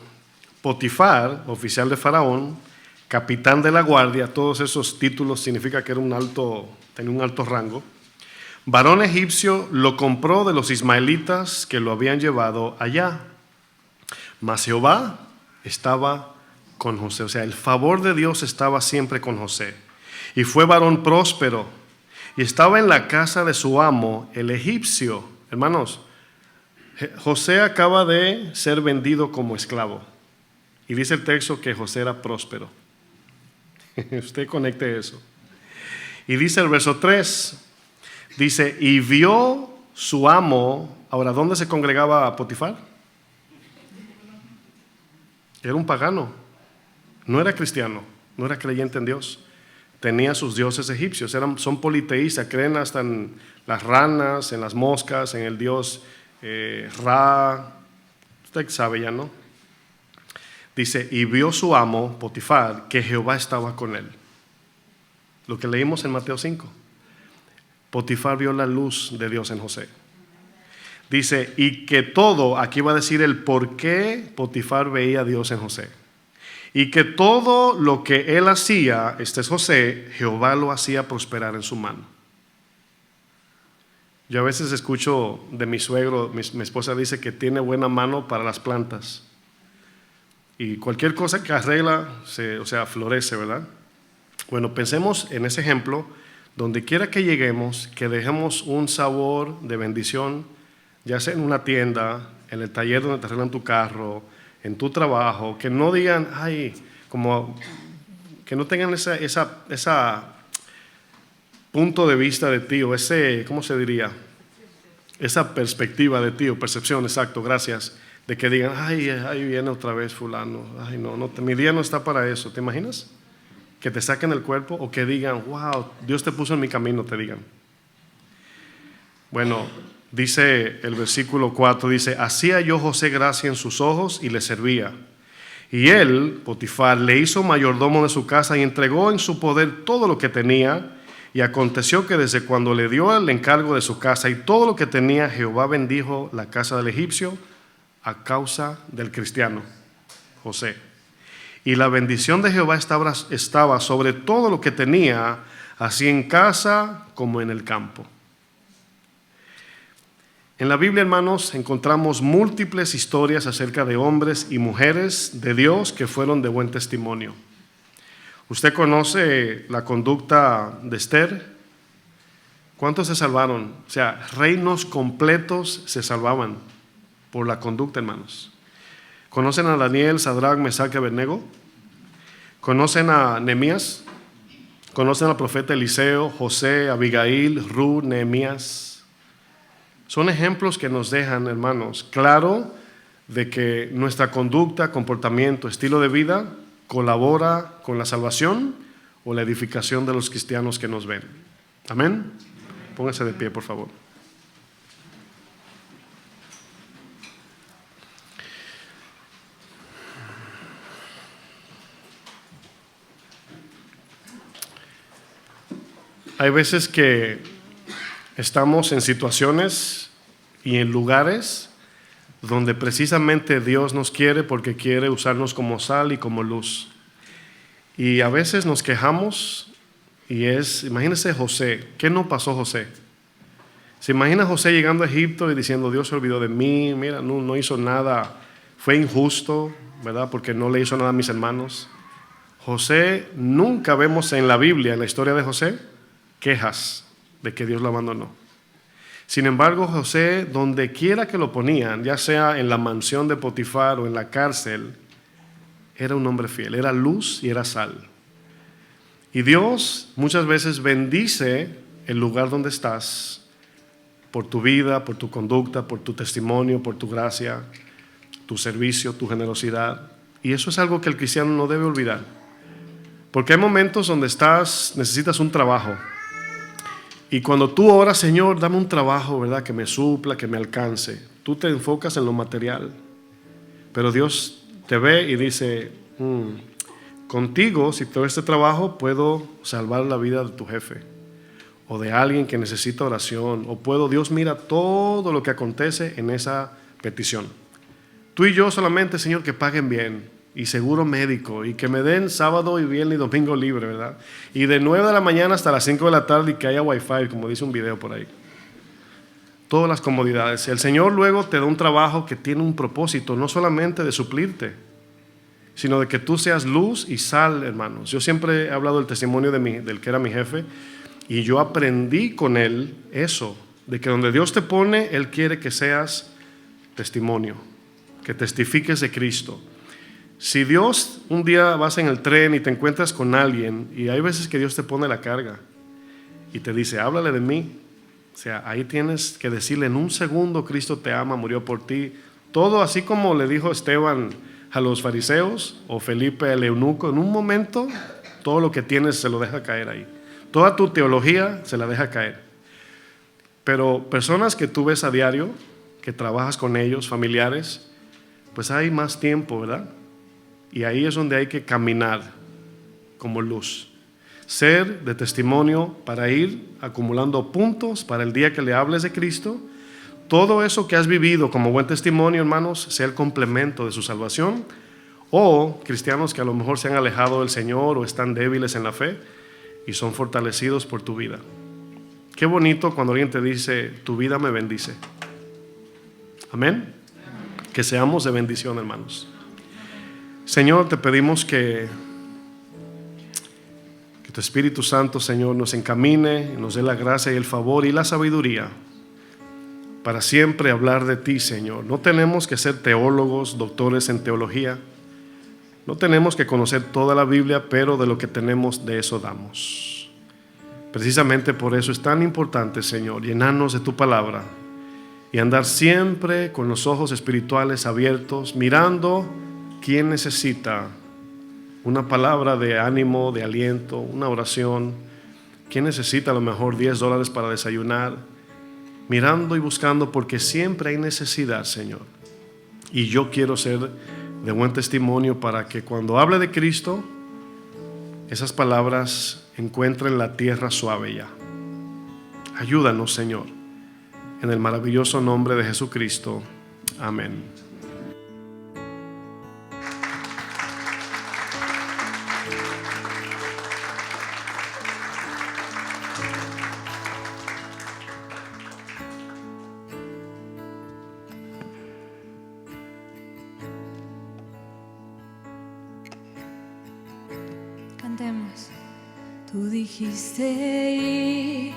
Potifar, oficial de Faraón, capitán de la guardia, todos esos títulos significa que era tenía un alto rango. Varón egipcio lo compró de los ismaelitas que lo habían llevado allá. Mas Jehová estaba con José, o sea, el favor de Dios estaba siempre con José. Y fue varón próspero y estaba en la casa de su amo, el egipcio. Hermanos, José acaba de ser vendido como esclavo. Y dice el texto que José era próspero. Usted conecte eso. Y dice el verso 3, dice, y vio su amo. Ahora, ¿dónde se congregaba Potifar? Era un pagano, no era cristiano, no era creyente en Dios. Tenía sus dioses egipcios, son politeístas, creen hasta en las ranas, en las moscas, en el dios Ra. Usted sabe ya, ¿no? Dice, y vio su amo, Potifar, que Jehová estaba con él. Lo que leímos en Mateo 5. Potifar vio la luz de Dios en José. Dice, y que todo, aquí va a decir el por qué Potifar veía a Dios en José. Y que todo lo que él hacía, este es José, Jehová lo hacía prosperar en su mano. Yo a veces escucho de mi suegro, mi esposa dice que tiene buena mano para las plantas. Y cualquier cosa que arregla, florece, ¿verdad? Bueno, pensemos en ese ejemplo, donde quiera que lleguemos, que dejemos un sabor de bendición, ya sea en una tienda, en el taller donde te arreglan tu carro, en tu trabajo, que no digan, ay, como que no tengan esa punto de vista de ti, o ese, ¿cómo se diría? Esa perspectiva de ti, o percepción, exacto, gracias, de que digan, ay, ahí viene otra vez fulano, ay, no, mi día no está para eso, ¿te imaginas? Que te saquen el cuerpo, o que digan, wow, Dios te puso en mi camino, te digan. Bueno, dice el versículo 4, dice, hacía yo José gracia en sus ojos y le servía. Y él, Potifar, le hizo mayordomo de su casa y entregó en su poder todo lo que tenía. Y aconteció que desde cuando le dio el encargo de su casa y todo lo que tenía, Jehová bendijo la casa del egipcio a causa del cristiano José. Y la bendición de Jehová estaba sobre todo lo que tenía, así en casa como en el campo. En la Biblia, hermanos, encontramos múltiples historias acerca de hombres y mujeres de Dios que fueron de buen testimonio. ¿Usted conoce la conducta de Esther? ¿Cuántos se salvaron? O sea, reinos completos se salvaban por la conducta, hermanos. ¿Conocen a Daniel, Sadrach, Mesach y Abednego? ¿Conocen a Nehemías? ¿Conocen al profeta Eliseo, José, Abigail, Ruth, Nehemías? Son ejemplos que nos dejan, hermanos, claro de que nuestra conducta, comportamiento, estilo de vida colabora con la salvación o la edificación de los cristianos que nos ven. Amén. Póngase de pie, por favor. Hay veces que estamos en situaciones y en lugares donde precisamente Dios nos quiere porque quiere usarnos como sal y como luz. Y a veces nos quejamos imagínese José, ¿qué no pasó José? ¿Se imagina José llegando a Egipto y diciendo, Dios se olvidó de mí, mira, no hizo nada, fue injusto, ¿verdad? Porque no le hizo nada a mis hermanos. José, nunca vemos en la Biblia, en la historia de José, quejas de que Dios lo abandonó. Sin embargo, José, donde quiera que lo ponían, ya sea en la mansión de Potifar o en la cárcel, era un hombre fiel, era luz y era sal. Y Dios muchas veces bendice el lugar donde estás por tu vida, por tu conducta, por tu testimonio, por tu gracia, tu servicio, tu generosidad. Y eso es algo que el cristiano no debe olvidar. Porque hay momentos donde necesitas un trabajo. Y cuando tú oras, Señor, dame un trabajo, ¿verdad? Que me supla, que me alcance. Tú te enfocas en lo material. Pero Dios te ve y dice, contigo, si te doy este trabajo, puedo salvar la vida de tu jefe. O de alguien que necesita oración. O Dios mira todo lo que acontece en esa petición. Tú y yo solamente, Señor, que paguen bien. Y seguro médico, y que me den sábado y viernes y domingo libre, ¿verdad? Y de 9 de la mañana hasta las 5 de la tarde y que haya wifi, como dice un video por ahí. Todas las comodidades. El Señor luego te da un trabajo que tiene un propósito, no solamente de suplirte, sino de que tú seas luz y sal, hermanos. Yo siempre he hablado del testimonio del que era mi jefe, y yo aprendí con él eso, de que donde Dios te pone, Él quiere que seas testimonio, que testifiques de Cristo. Si Dios, un día vas en el tren y te encuentras con alguien, y hay veces que Dios te pone la carga y te dice, háblale de mí. O sea, ahí tienes que decirle en un segundo, Cristo te ama, murió por ti. Todo así como le dijo Esteban a los fariseos o Felipe al eunuco, en un momento todo lo que tienes se lo deja caer ahí. Toda tu teología se la deja caer. Pero personas que tú ves a diario, que trabajas con ellos, familiares, pues hay más tiempo, ¿verdad? Y ahí es donde hay que caminar como luz. Ser de testimonio para ir acumulando puntos para el día que le hables de Cristo. Todo eso que has vivido como buen testimonio, hermanos, sea el complemento de su salvación. O cristianos que a lo mejor se han alejado del Señor o están débiles en la fe y son fortalecidos por tu vida. Qué bonito cuando alguien te dice, tu vida me bendice. Amén. Que seamos de bendición, hermanos. Señor, te pedimos que tu Espíritu Santo, Señor, nos encamine, nos dé la gracia y el favor y la sabiduría para siempre hablar de ti, Señor. No tenemos que ser teólogos, doctores en teología. No tenemos que conocer toda la Biblia, pero de lo que tenemos, de eso damos. Precisamente por eso es tan importante, Señor, llenarnos de tu palabra y andar siempre con los ojos espirituales abiertos, mirando quién necesita una palabra de ánimo, de aliento, una oración, quién necesita a lo mejor $10 para desayunar, mirando y buscando, porque siempre hay necesidad, Señor. Y yo quiero ser de buen testimonio para que cuando hable de Cristo, esas palabras encuentren la tierra suave ya. Ayúdanos, Señor, en el maravilloso nombre de Jesucristo. Amén. Cantemos. Tú dijiste ir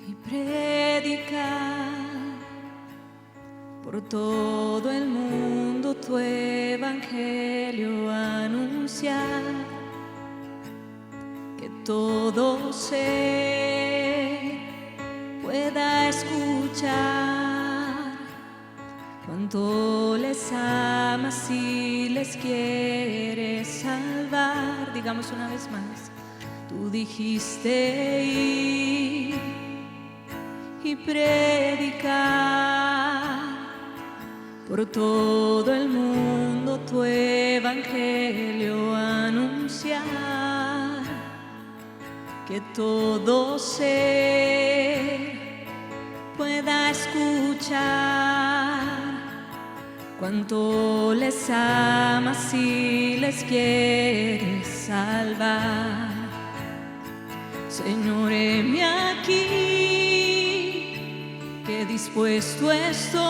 y predicar por todo el mundo, tu evangelio anunciar, que todo ser pueda escuchar cuánto les amas y les quieres salvar. Digamos una vez más. Tú dijiste ir y predicar por todo el mundo, tu evangelio anunciar, que todo ser pueda escuchar cuánto les amas y les quieres salvar. Señor, heme aquí, que dispuesto estoy,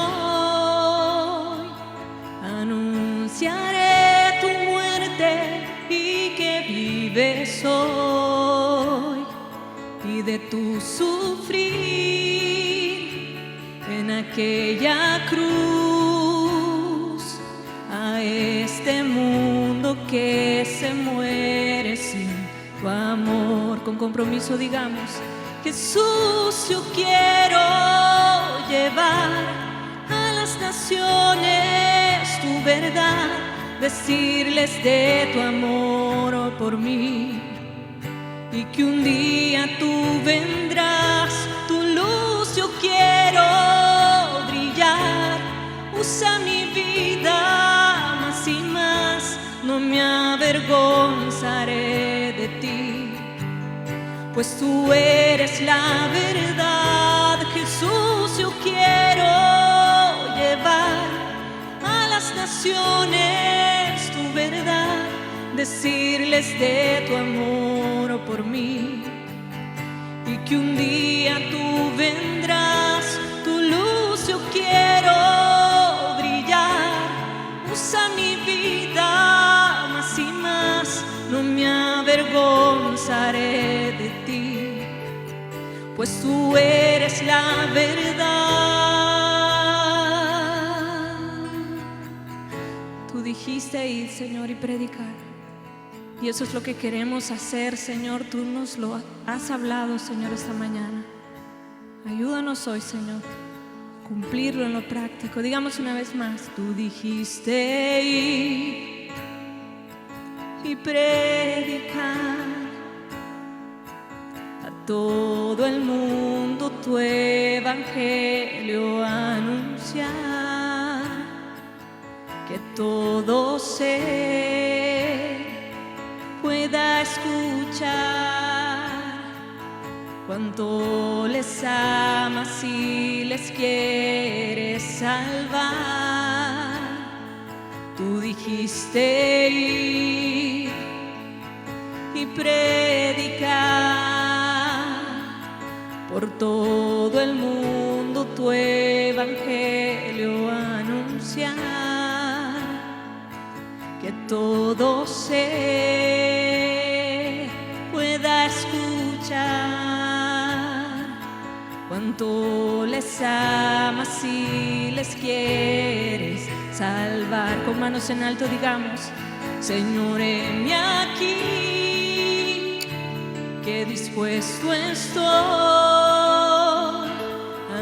anunciaré tu muerte y que vives hoy, y de tu sufrir en aquella cruz, a este mundo que se muere sin tu amor. Con compromiso digamos: Jesús, yo quiero llevar a las naciones tu verdad, decirles de tu amor por mí, y que un día tú vendrás, tu luz yo quiero brillar. Usa mi vida más y más, no me avergonzaré de ti, pues tú eres la verdad. Jesús, yo quiero llevar a las naciones tu verdad, decirles de tu amor por mí, y que un día tú vendrás, tu luz yo quiero brillar. Usa mi vida más y más, no me avergonzaré de ti, pues tú eres la verdad. Tú dijiste ir, Señor, y predicar, y eso es lo que queremos hacer, Señor. Tú nos lo has hablado, Señor, esta mañana. Ayúdanos hoy, Señor, cumplirlo en lo práctico. Digamos una vez más: tú dijiste ir y predicar a todo el mundo, tu evangelio anunciar, que todo ser pueda escuchar cuánto les amas y les quieres salvar. Tú dijiste ir y predicar por todo el mundo tu evangelio anunciar, que todo ser pueda escuchar cuánto les amas y les quieres salvar. Con manos en alto digamos: Señor, heme aquí, que dispuesto estoy,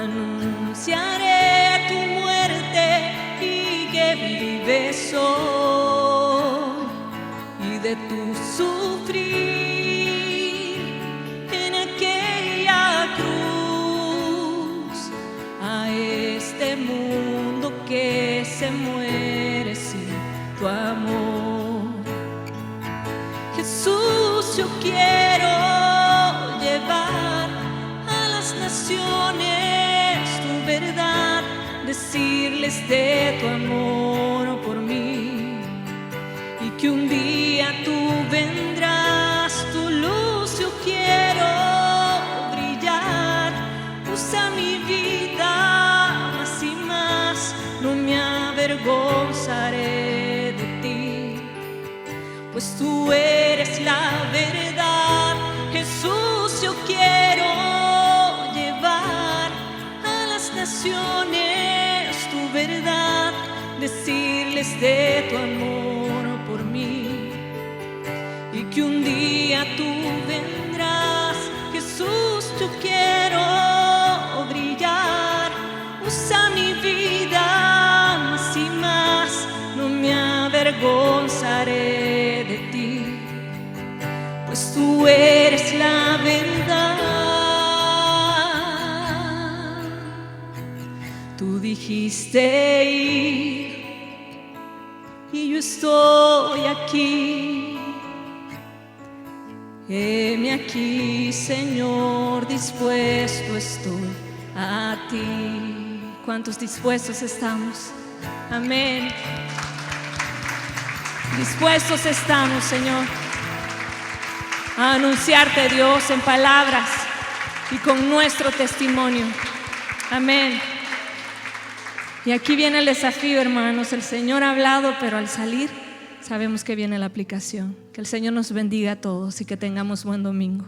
anunciaré tu muerte y que vives hoy, y de tu sufrir en aquella cruz, a este mundo que se muere sin tu amor. Jesús, yo quiero llevar a las naciones tu verdad, decirles de tu amor por mí, y que un día tú vendrás, tu luz yo quiero brillar. Usa mi vida más y más, no me avergonzaré de ti, pues tú eres la verdad. Jesús, yo quiero llevar a las naciones tu verdad, decirles de tu amor por mí, y que un día tú vendrás. Jesús, yo quiero brillar. Usa mi vida más y más, no me avergonzaré de ti, pues tú eres la verdad. Tú dijiste ir y yo estoy aquí. Heme aquí, Señor, dispuesto estoy a ti. ¿Cuántos dispuestos estamos? Amén. Dispuestos estamos, Señor, a anunciarte, Dios, en palabras y con nuestro testimonio. Amén. Y aquí viene el desafío, hermanos. El Señor ha hablado, pero al salir sabemos que viene la aplicación. Que el Señor nos bendiga a todos y que tengamos buen domingo.